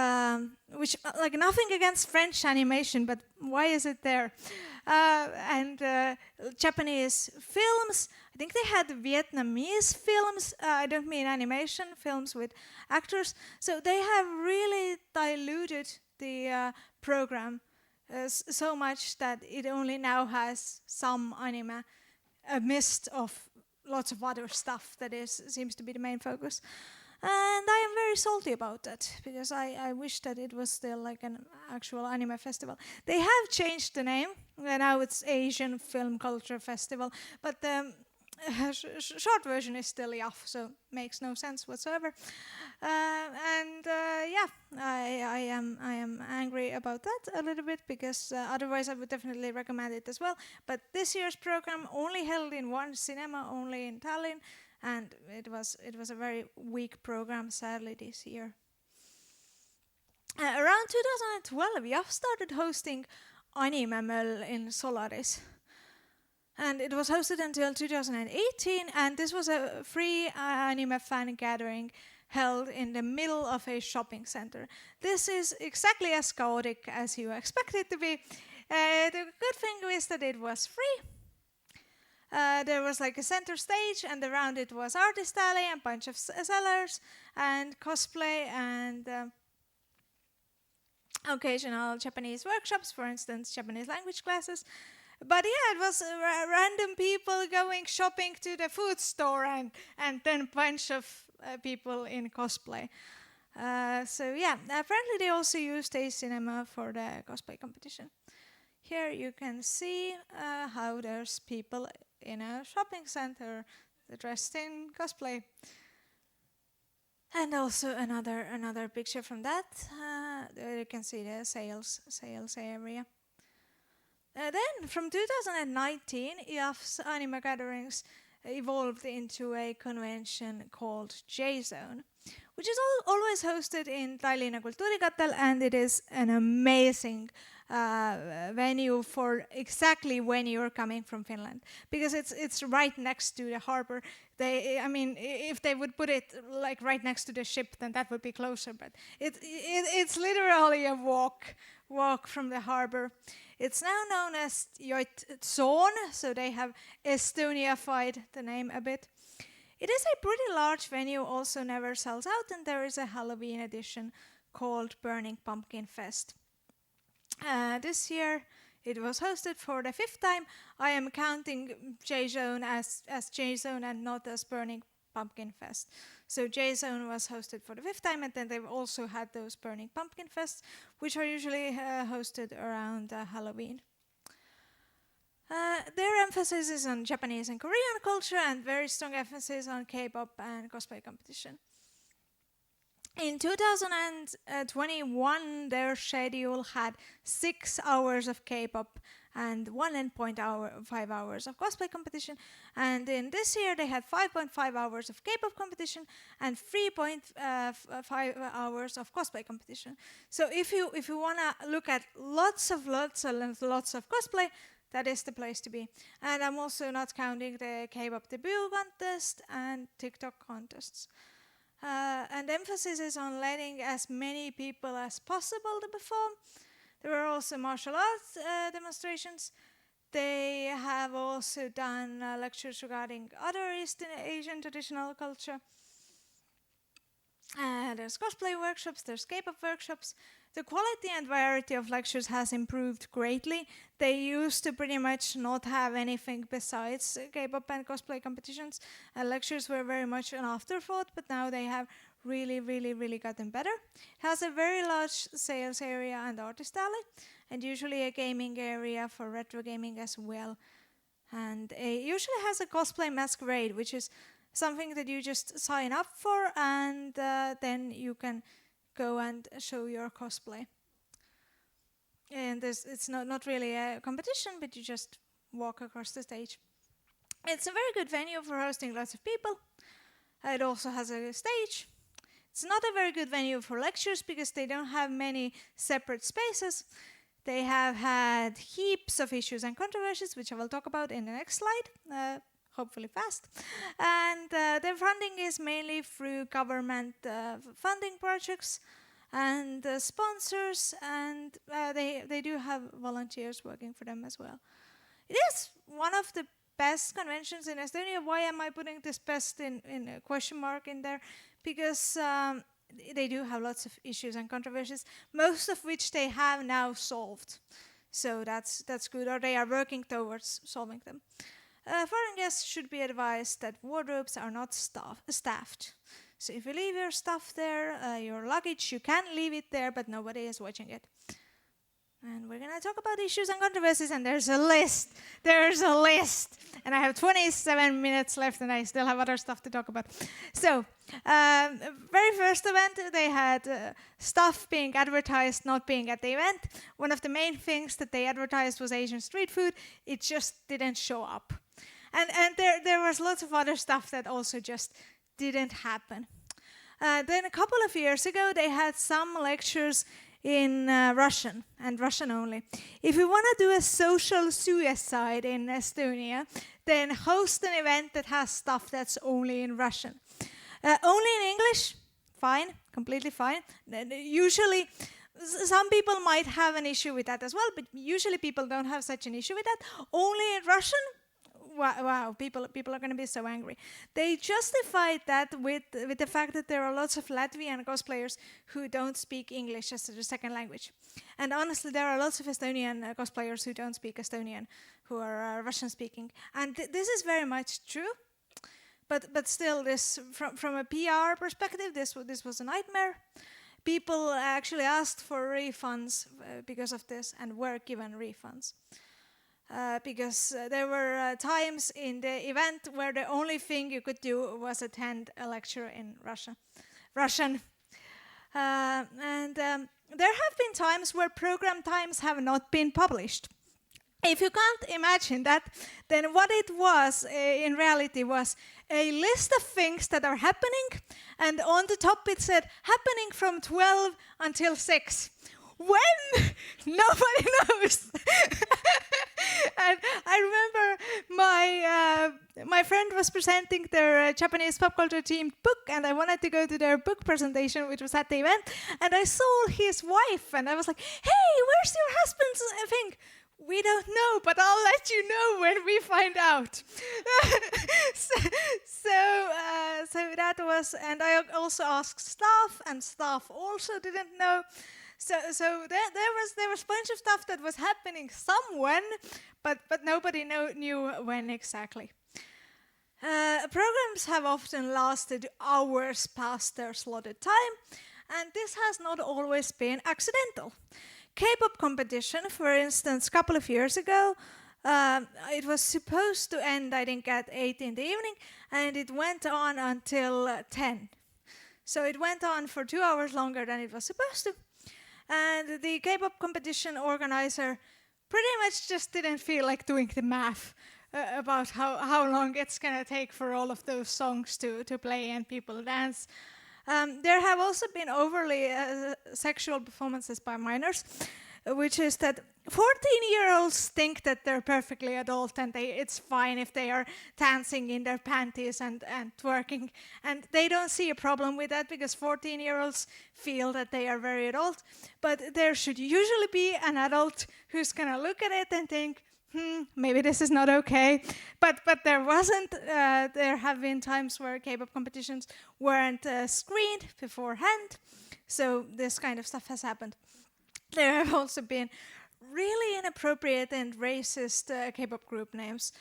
which, like, nothing against French animation, but why is it there? And Japanese films. I think they had Vietnamese films. I don't mean animation, films with actors. So they have really diluted the program so much that it only now has some anime, a mist of lots of other stuff that seems to be the main focus. And I am very salty about that, because I wish that it was still like an actual anime festival. They have changed the name, and now it's Asian Film Culture Festival, but the short version is still YAF, so makes no sense whatsoever. Yeah, I am angry about that a little bit, because otherwise I would definitely recommend it as well. But this year's program only held in one cinema, only in Tallinn. And it was a very weak program, sadly, this year. Around 2012, YAF started hosting Anime Möll in Solaris. And it was hosted until 2018, and this was a free anime fan gathering held in the middle of a shopping center. This is exactly as chaotic as you expect it to be. The good thing is that it was free. There was like a center stage, and around it was artist alley and a bunch of sellers and cosplay and occasional Japanese workshops, for instance, Japanese language classes. But yeah, it was random people going shopping to the food store and then a bunch of people in cosplay. So yeah, apparently they also used a cinema for the cosplay competition. Here you can see how there's people in a shopping center dressed in cosplay. And also another picture from that. There you can see the sales area. Then from 2019, YAF's anime gatherings evolved into a convention called J-Zone, which is always hosted in Tallinna Kultuurikatel, and it is an amazing venue for exactly when you're coming from Finland, because it's right next to the harbor. If they would put it like right next to the ship, then that would be closer. But it's literally a walk from the harbor. It's now known as Desucon, so they have Estoniafied the name a bit. It is a pretty large venue, also never sells out, and there is a Halloween edition called Burning Pumpkin Fest. This year it was hosted for the 5th time. I am counting J-Zone as J-Zone and not as Burning Pumpkin Fest. So J-Zone was hosted for the 5th time, and then they've also had those Burning Pumpkin Fests, which are usually hosted around Halloween. Their emphasis is on Japanese and Korean culture, and very strong emphasis on K-pop and cosplay competition. In 2021, their schedule had 6 hours of K-pop and 1.5 hours of cosplay competition. And in this year, they had 5.5 hours of K-pop competition and 3.5 hours of cosplay competition. So if you want to look at lots of cosplay, that is the place to be. And I'm also not counting the K-pop debut contest and TikTok contests. And emphasis is on letting as many people as possible to perform. There were also martial arts demonstrations. They have also done lectures regarding other East Asian traditional culture. There's cosplay workshops, there's K-pop workshops. The quality and variety of lectures has improved greatly. They used to pretty much not have anything besides K-pop and cosplay competitions. Lectures were very much an afterthought, but now they have really gotten better. It has a very large sales area and artist alley, and usually a gaming area for retro gaming as well. And it usually has a cosplay masquerade, which is something that you just sign up for, and then you can go and show your cosplay. And it's not really a competition, but you just walk across the stage. It's a very good venue for hosting lots of people. It also has a stage. It's not a very good venue for lectures because they don't have many separate spaces. They have had heaps of issues and controversies, which I will talk about in the next slide. Hopefully fast. And their funding is mainly through government funding projects and sponsors, and they do have volunteers working for them as well. It is one of the best conventions in Estonia. Why am I putting this best in a question mark in there? Because they do have lots of issues and controversies, most of which they have now solved. So that's good, or they are working towards solving them. Foreign guests should be advised that wardrobes are not staffed. So if you leave your stuff there, your luggage, you can leave it there, but nobody is watching it. And we're going to talk about issues and controversies, and there's a list. There's a list. And I have 27 minutes left, and I still have other stuff to talk about. So, very first event, they had stuff being advertised, not being at the event. One of the main things that they advertised was Asian street food. It just didn't show up. And there was lots of other stuff that also just didn't happen. Then a couple of years ago, they had some lectures in Russian, and Russian only. If you want to do a social suicide in Estonia, then host an event that has stuff that's only in Russian. Only in English, fine, completely fine. Usually, some people might have an issue with that as well, but usually people don't have such an issue with that. Only in Russian? Wow, people are going to be so angry. They justified that with the fact that there are lots of Latvian cosplayers who don't speak English as a second language. And honestly, there are lots of Estonian cosplayers who don't speak Estonian, who are Russian speaking. And this is very much true. But still, this from a PR perspective, this was a nightmare. People actually asked for refunds because of this and were given refunds. Because there were times in the event where the only thing you could do was attend a lecture in Russian. And there have been times where program times have not been published. If you can't imagine that, then what it was in reality was a list of things that are happening, and on the top it said, happening from 12 until 6. When? Nobody knows. And I remember my friend was presenting their Japanese pop culture themed book, and I wanted to go to their book presentation, which was at the event, and I saw his wife, and I was like, hey, where's your husband's thing? We don't know, but I'll let you know when we find out. So that was, and I also asked staff, and staff also didn't know. So there was a bunch of stuff that was happening somewhen, but nobody knew when exactly. Programs have often lasted hours past their slotted time, and this has not always been accidental. K-pop competition, for instance, a couple of years ago, it was supposed to end, I think, at 8 in the evening, and it went on until 10. So it went on for 2 hours longer than it was supposed to. And the K-pop competition organizer pretty much just didn't feel like doing the math about how long it's going to take for all of those songs to play and people dance. There have also been overly sexual performances by minors, which is that 14-year-olds think that they're perfectly adult and it's fine if they are dancing in their panties and twerking. And they don't see a problem with that because 14-year-olds feel that they are very adult. But there should usually be an adult who's going to look at it and think, maybe this is not okay. But there wasn't. There have been times where K-pop competitions weren't screened beforehand. So this kind of stuff has happened. There have also been really inappropriate and racist K-pop group names.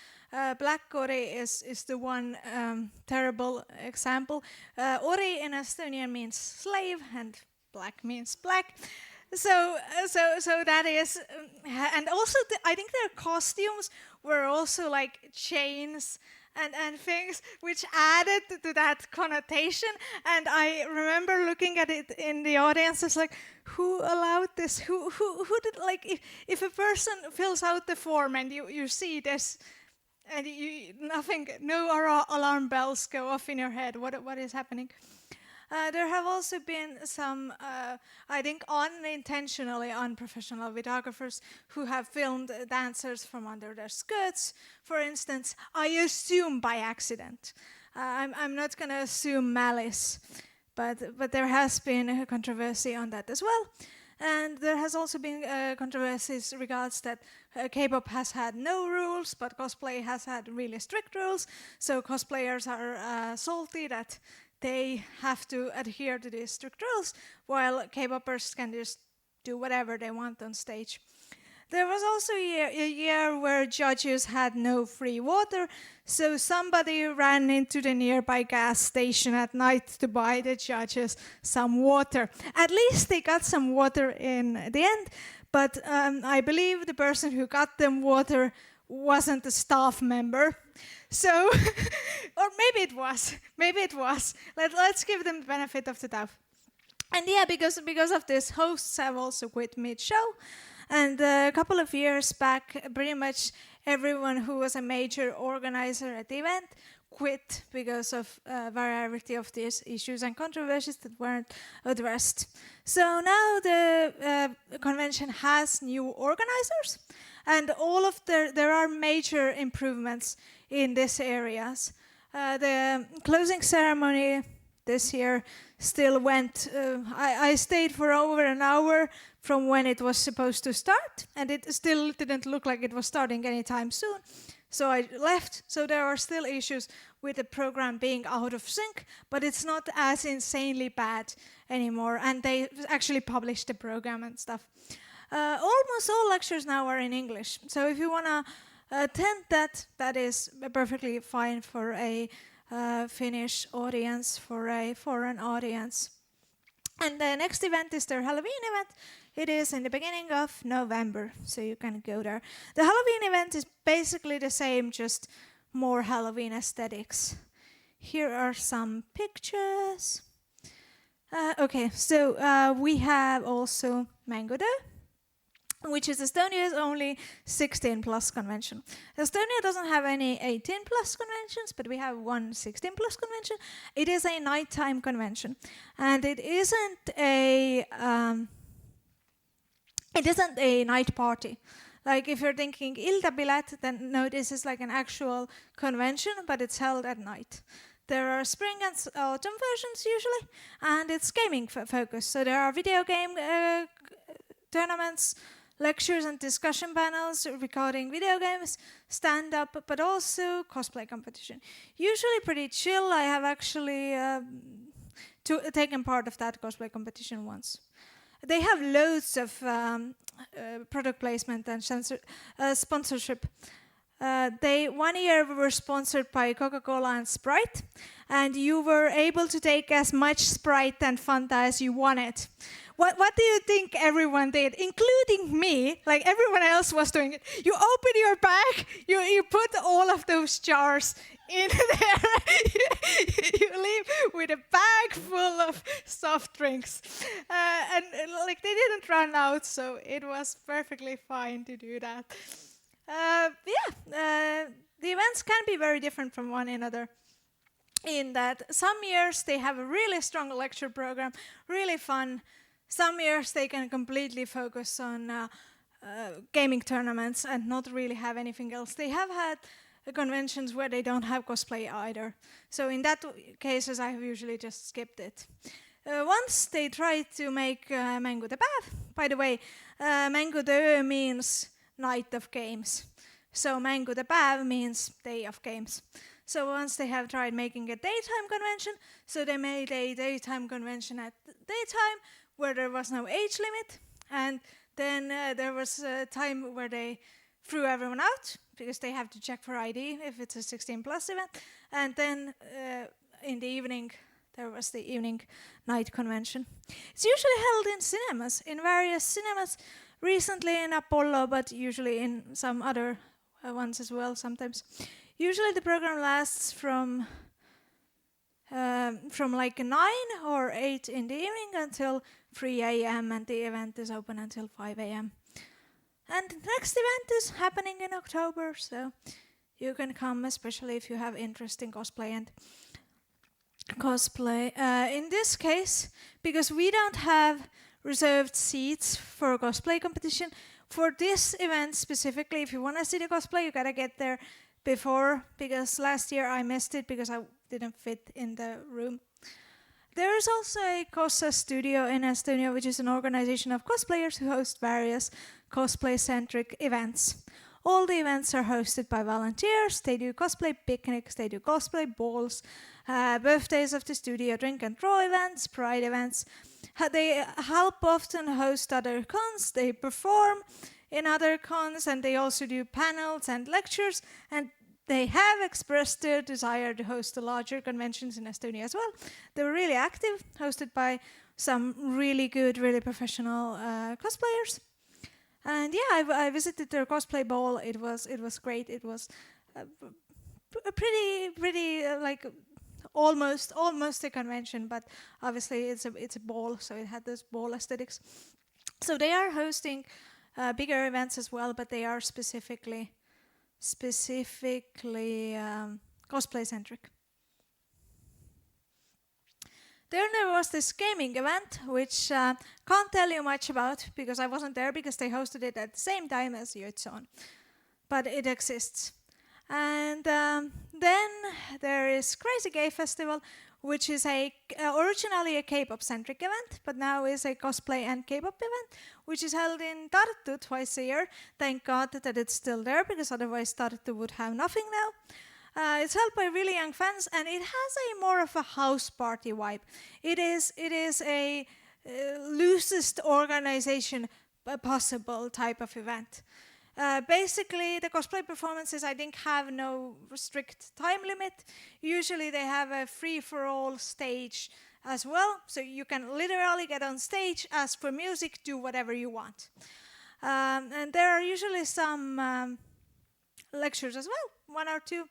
Black Ori is the one terrible example. Ori in Estonian means slave and black means black. So that is, and also I think their costumes were also like chains and things which added to that connotation. And I remember looking at it in the audience, it's like, who allowed this? Who did, like, if a person fills out the form and you see this and no alarm bells go off in your head, what is happening? There have also been some, I think, unintentionally unprofessional videographers who have filmed dancers from under their skirts. For instance, I assume by accident. I'm not going to assume malice, but there has been a controversy on that as well. And there has also been controversies regards that K-pop has had no rules, but cosplay has had really strict rules. So cosplayers are salty that they have to adhere to these strict rules, while K-popers can just do whatever they want on stage. There was also a year where judges had no free water, so somebody ran into the nearby gas station at night to buy the judges some water. At least they got some water in the end, but I believe the person who got them water wasn't a staff member. So, or maybe it was. Let's give them the benefit of the doubt. And yeah, because of this, hosts have also quit mid-show. And a couple of years back, pretty much everyone who was a major organizer at the event quit because of a variety of these issues and controversies that weren't addressed. So now the convention has new organizers, and all of there are major improvements in these areas. The closing ceremony this year still went, I stayed for over an hour from when it was supposed to start, and it still didn't look like it was starting anytime soon. So I left. So there are still issues with the program being out of sync, but it's not as insanely bad anymore. And they actually published the program and stuff. Almost all lectures now are in English. So if you want to attend that is perfectly fine for a Finnish audience, for a foreign audience. And the next event is their Halloween event. It is in the beginning of November, so you can go there. The Halloween event is basically the same, just more Halloween aesthetics. Here are some pictures. Okay, so we have also Mango Day, which is Estonia's only 16 plus convention. Estonia doesn't have any 18 plus conventions, but we have one 16 plus convention. It is a nighttime convention, and it isn't a night party. Like if you're thinking Iltabilet, then no, this is like an actual convention, but it's held at night. There are spring and autumn versions usually, and it's gaming focused. So there are video game tournaments, lectures and discussion panels regarding video games, stand-up, but also cosplay competition. Usually pretty chill. I have actually taken part of that cosplay competition once. They have loads of product placement and sponsorship. They 1 year were sponsored by Coca-Cola and Sprite, and you were able to take as much Sprite and Fanta as you wanted. What do you think everyone did, including me? Like everyone else was doing it. You open your bag, you put all of those jars in there. You leave with a bag full of soft drinks, and like they didn't run out, so it was perfectly fine to do that. The events can be very different from one another in that some years they have a really strong lecture program, really fun. Some years they can completely focus on gaming tournaments and not really have anything else. They have had conventions where they don't have cosplay either. So in that cases I have usually just skipped it. Once they tried to make Mängude päev. By the way, Mängude öö means night of games. So Mängude päev means day of games. So once they have tried making a daytime convention, so they made a daytime convention at daytime where there was no age limit. And then there was a time where they threw everyone out because they have to check for ID if it's a 16 plus event. And then in the evening, there was the evening night convention. It's usually held in cinemas, in various cinemas. Recently in Apollo, but usually in some other ones as well sometimes. Usually the program lasts from like 9 or 8 in the evening until 3 a.m. and the event is open until 5 a.m. And the next event is happening in October, so you can come, especially if you have interest in cosplay and cosplay. In this case, because we don't have reserved seats for cosplay competition, for this event specifically, if you want to see the cosplay, you gotta get there before, because last year I missed it because I didn't fit in the room. There is also a Kossa studio in Estonia, which is an organization of cosplayers who host various cosplay-centric events. All the events are hosted by volunteers. They do cosplay picnics, they do cosplay balls, birthdays of the studio, drink and draw events, pride events. They help often host other cons, they perform in other cons, and they also do panels and lectures, and they have expressed their desire to host the larger conventions in Estonia as well. They were really active, hosted by some really good, really professional cosplayers. And yeah, I visited their cosplay ball. It was great. It was a pretty like almost a convention, but obviously it's a ball, so it had this ball aesthetics. So they are hosting bigger events as well, but they are specifically cosplay centric. Then there was this gaming event, which can't tell you much about because I wasn't there because they hosted it at the same time as Yukicon, but it exists. And then there is Crazy Gay Festival, which is originally a K-pop centric event, but now is a cosplay and K-pop event, which is held in Tartu twice a year. Thank God that it's still there, because otherwise Tartu would have nothing now. It's held by really young fans, and it has a more of a house party vibe. It is a loosest organization possible type of event. Basically, the cosplay performances, I think, have no strict time limit. Usually they have a free-for-all stage as well, so you can literally get on stage, ask for music, do whatever you want. And there are usually some lectures as well, 1 or 2.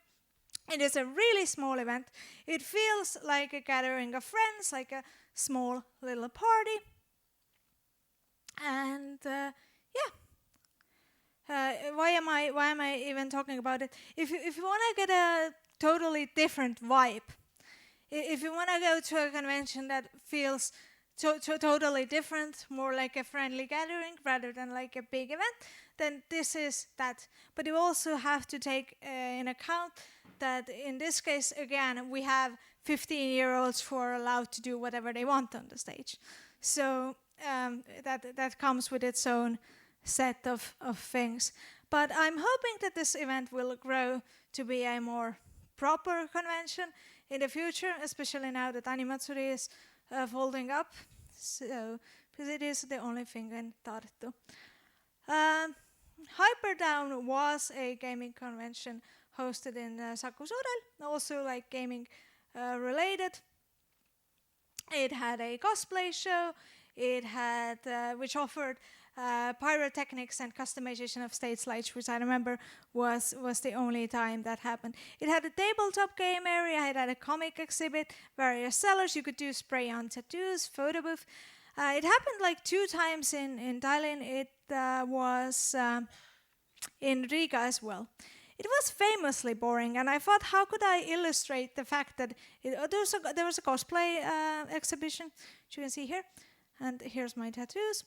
It is a really small event. It feels like a gathering of friends, like a small little party. And why am I even talking about it? If you want to get a totally different vibe, if you want to go to a convention that feels totally different, more like a friendly gathering rather than like a big event, then this is that. But you also have to take in account that in this case, again, we have 15-year-olds who are allowed to do whatever they want on the stage. So that comes with its own set of things. But I'm hoping that this event will grow to be a more proper convention in the future, especially now that Animatsuri is folding up. So, because it is the only thing in Tartu. Hyperdown was a gaming convention hosted in Saku Suurel, also like gaming related. It had a cosplay show. It had, which offered pyrotechnics and customization of stage slides, which I remember was the only time that happened. It had a tabletop game area. It had a comic exhibit, various sellers. You could do spray-on tattoos, photo booth. It happened like 2 times in Tallinn. It was in Riga as well. It was famously boring, and I thought, how could I illustrate the fact that there was a cosplay exhibition, which you can see here, and here's my tattoos,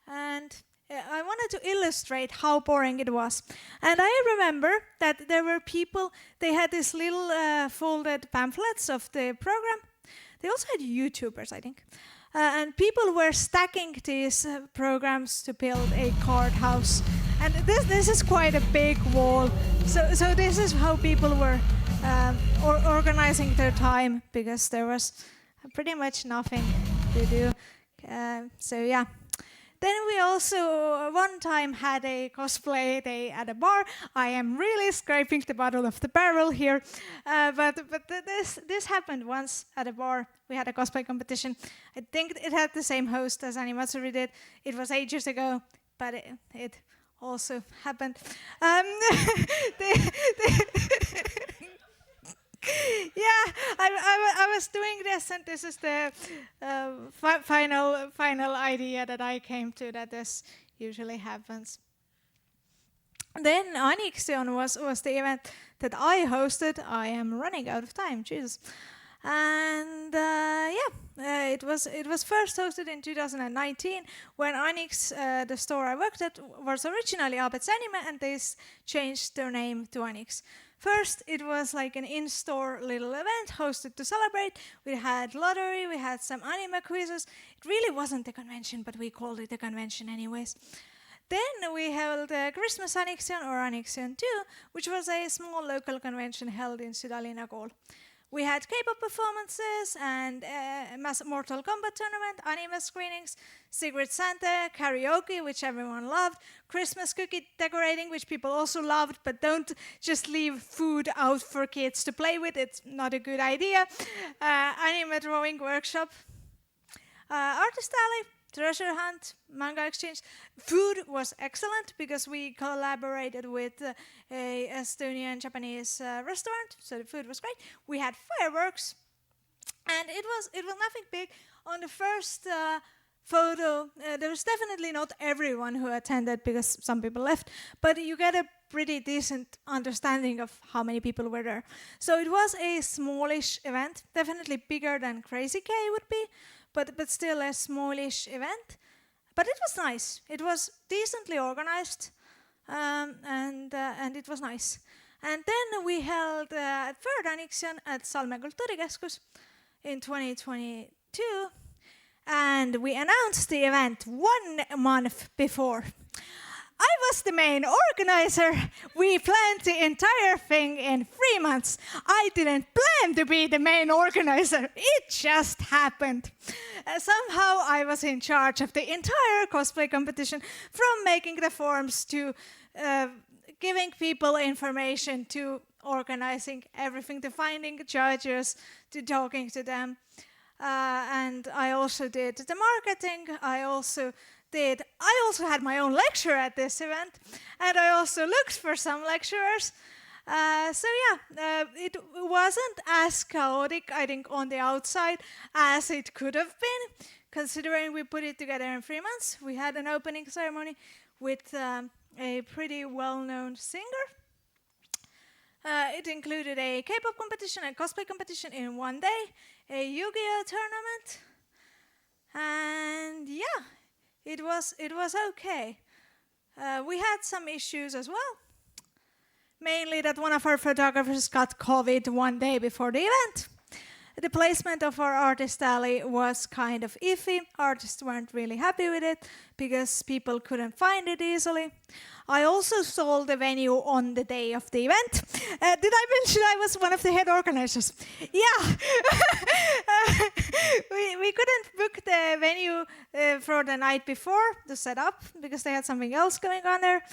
and I wanted to illustrate how boring it was. And I remember that there were people, they had these little folded pamphlets of the program. They also had YouTubers, I think. And people were stacking these programs to build a card house. And this is quite a big wall. So this is how people were organizing their time, because there was pretty much nothing to do. So yeah. Then we also one time had a cosplay day at a bar. I am really scraping the bottom of the barrel here, but this happened once at a bar. We had a cosplay competition. I think it had the same host as Animatsuri did. It was ages ago, but it also happened. Yeah, I was doing this, and this is the final idea that I came to, that this usually happens. Then Aicon was the event that I hosted. I am running out of time, Jesus. And it was first hosted in 2019 when Onyx, the store I worked at, was originally Abets Anime, and they changed their name to Onyx. First, it was like an in-store little event hosted to celebrate. We had lottery, we had some anime quizzes. It really wasn't a convention, but we called it a convention anyways. Then we held Christmas Anixion, or Anixion 2, which was a small local convention held in Sydalina Kool. We had K-pop performances and Mortal Kombat tournament, anime screenings, Secret Santa, karaoke, which everyone loved, Christmas cookie decorating, which people also loved, but don't just leave food out for kids to play with. It's not a good idea. Anime drawing workshop, artist alley, treasure hunt, manga exchange. Food was excellent because we collaborated with a Estonian Japanese restaurant, so the food was great. We had fireworks, and it was nothing big. On the first photo, there was definitely not everyone who attended because some people left, but you get a pretty decent understanding of how many people were there. So it was a smallish event, definitely bigger than Crazy K would be, but still a smallish event. But it was nice. It was decently organized, and it was nice. And then we held third Anixion at Salme Kultuurikeskus in 2022, and we announced the event 1 month before. I was the main organizer. We planned the entire thing in 3 months. I didn't plan to be the main organizer. It just happened. Somehow I was in charge of the entire cosplay competition, from making the forms to giving people information to organizing everything, to finding judges, to talking to them. And I also did the marketing. I also had my own lecture at this event, and I also looked for some lecturers. It wasn't as chaotic, I think, on the outside as it could have been, considering we put it together in 3 months. We had an opening ceremony with a pretty well-known singer. It included a K-pop competition, a cosplay competition in 1 day, a Yu-Gi-Oh tournament, and yeah. It was okay. We had some issues as well. Mainly that one of our photographers got COVID 1 day before the event. The placement of our artist alley was kind of iffy. Artists weren't really happy with it because people couldn't find it easily. I also sold the venue on the day of the event. Did I mention I was one of the head organizers? Yeah. We couldn't book the venue for the night before to set up because they had something else going on there.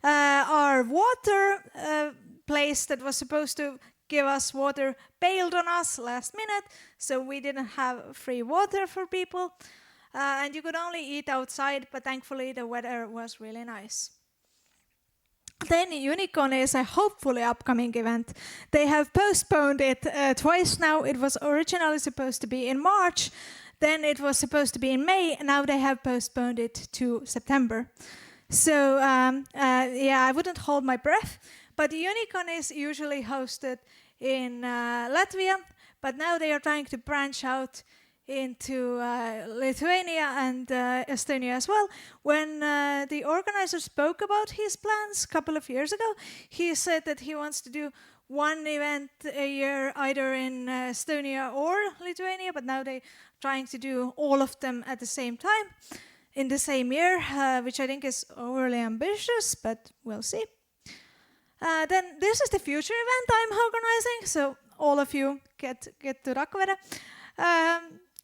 Our water place that was supposed to give us water bailed on us last minute, so we didn't have free water for people. And you could only eat outside, but thankfully the weather was really nice. Then Yukicon is a hopefully upcoming event. They have postponed it twice now. It was originally supposed to be in March, then it was supposed to be in May, and now they have postponed it to September. So yeah, I wouldn't hold my breath, but Yukicon is usually hosted in Latvia, but now they are trying to branch out into Lithuania and Estonia as well. When the organizer spoke about his plans a couple of years ago, he said that he wants to do one event a year either in Estonia or Lithuania, but now they're trying to do all of them at the same time in the same year, which I think is overly ambitious, but we'll see. Then this is the future event I'm organizing, so all of you get to Rakvere.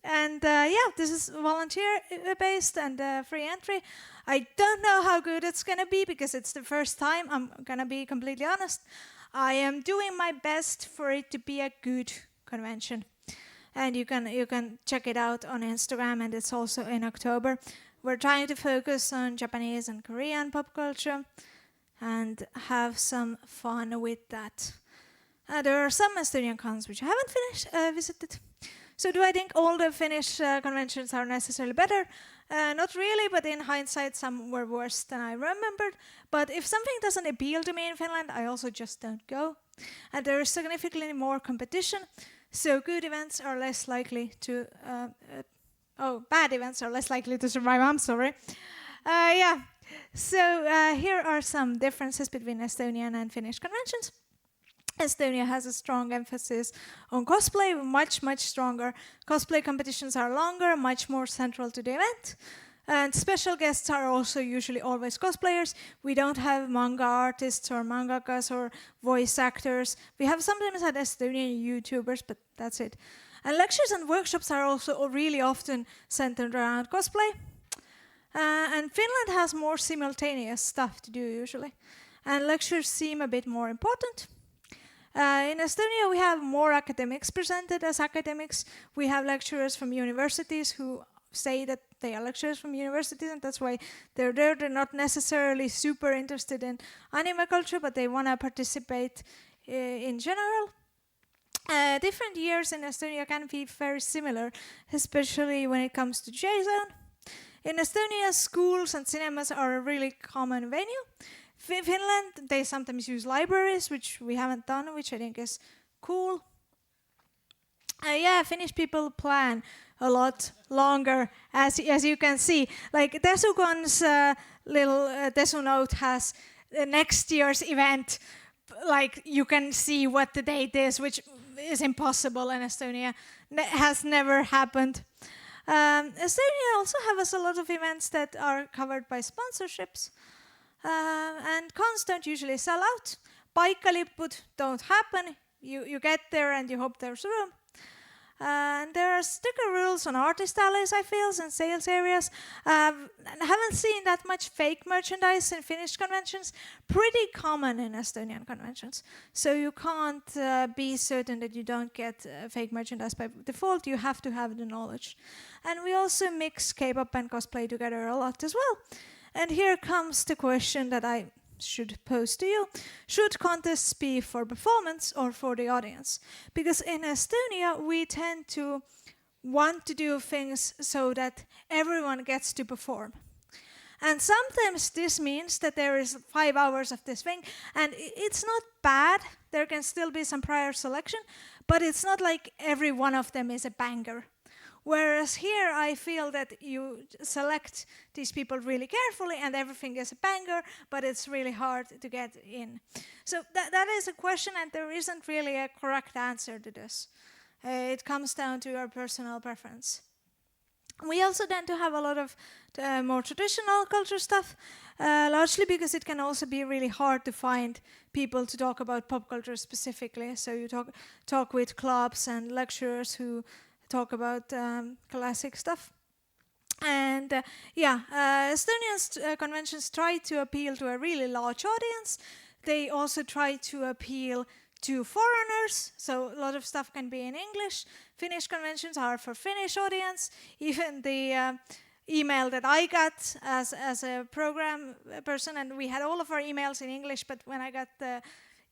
And yeah, this is volunteer-based and free entry. I don't know how good it's going to be because it's the first time, I'm going to be completely honest. I am doing my best for it to be a good convention. And you can check it out on Instagram, and it's also in October. We're trying to focus on Japanese and Korean pop culture and have some fun with that. There are some Estonian cons which I haven't visited. So do I think all the Finnish conventions are necessarily better? Not really, but in hindsight, some were worse than I remembered. But if something doesn't appeal to me in Finland, I also just don't go. And there is significantly more competition, so good events are less likely to... bad events are less likely to survive, I'm sorry. Yeah, so here are some differences between Estonian and Finnish conventions. Estonia has a strong emphasis on cosplay, much stronger. Cosplay competitions are longer, much more central to the event. And special guests are also usually always cosplayers. We don't have manga artists or mangakas or voice actors. We have sometimes had Estonian YouTubers, but that's it. And lectures and workshops are also really often centered around cosplay. And Finland has more simultaneous stuff to do usually. And lectures seem a bit more important. In Estonia, we have more academics presented as academics. We have lecturers from universities who say that they are lecturers from universities, and that's why they're there. They're not necessarily super interested in anime culture, but they want to participate in general. Different years in Estonia can be very similar, especially when it comes to J-Zone. In Estonia, schools and cinemas are a really common venue. Finland, they sometimes use libraries, which we haven't done, which I think is cool. Yeah, Finnish people plan a lot longer, as you can see. Like Desucon's little Desu note has next year's event. Like you can see what the date is, which is impossible in Estonia. Has never happened. Estonia also has a lot of events that are covered by sponsorships. And cons don't usually sell out. Paikalipud don't happen. You get there and you hope there's room. And there are stricter rules on artist alleys, I feel, and sales areas. I haven't seen that much fake merchandise in Finnish conventions. Pretty common in Estonian conventions. So you can't be certain that you don't get fake merchandise by default. You have to have the knowledge. And we also mix K-pop and cosplay together a lot as well. And here comes the question that I should pose to you. Should contests be for performance or for the audience? Because in Estonia, we tend to want to do things so that everyone gets to perform. And sometimes this means that there is 5 hours of this thing, and it's not bad. There can still be some prior selection, but it's not like every one of them is a banger. Whereas here, I feel that you select these people really carefully and everything is a banger, but it's really hard to get in. So that is a question, and there isn't really a correct answer to this. It comes down to your personal preference. We also tend to have a lot of more traditional culture stuff, largely because it can also be really hard to find people to talk about pop culture specifically. So you talk with clubs and lecturers who talk about classic stuff. And Estonian conventions try to appeal to a really large audience. They also try to appeal to foreigners, so a lot of stuff can be in English. Finnish conventions are for Finnish audience. Even the email that I got as a program person, and we had all of our emails in English, but when I got the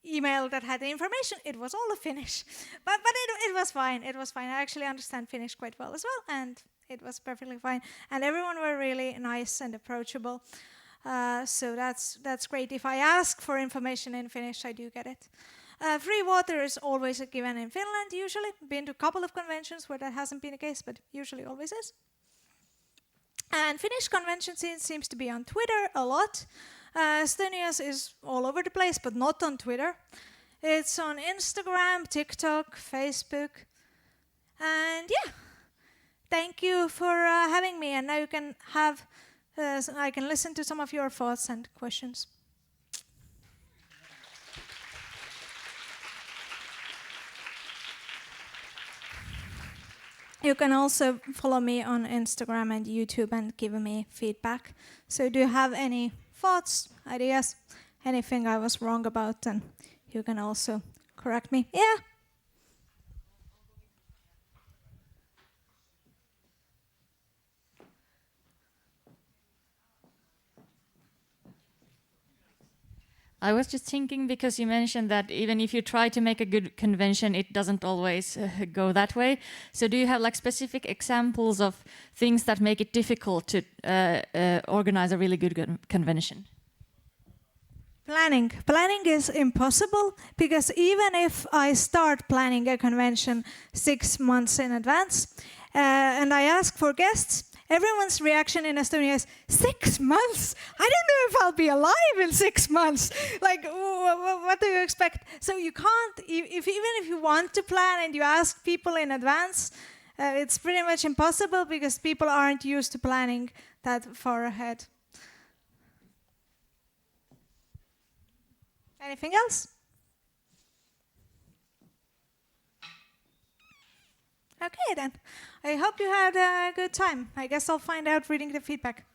email that had the information, it was all in Finnish. But it was fine. It was fine. I actually understand Finnish quite well as well, and it was perfectly fine. And everyone were really nice and approachable. So that's great. If I ask for information in Finnish, I do get it. Free water is always a given in Finland, usually. Been to a couple of conventions where that hasn't been the case, but usually always is. And Finnish convention scene seems to be on Twitter a lot. Estonia's is all over the place, but not on Twitter. It's on Instagram, TikTok, Facebook. And yeah, thank you for having me. And now you can I can listen to some of your thoughts and questions. You can also follow me on Instagram and YouTube and give me feedback. So do you have any thoughts, ideas, anything I was wrong about, then you can also correct me. Yeah. I was just thinking, because you mentioned that even if you try to make a good convention, it doesn't always go that way. So do you have like specific examples of things that make it difficult to organize a really good convention? Planning. Planning is impossible, because even if I start planning a convention 6 months in advance and I ask for guests, everyone's reaction in Estonia is 6 months? I don't know if I'll be alive in 6 months. Like, what do you expect? So you can't, even if you want to plan and you ask people in advance, it's pretty much impossible, because people aren't used to planning that far ahead. Anything else? Okay then. I hope you had a good time. I guess I'll find out reading the feedback.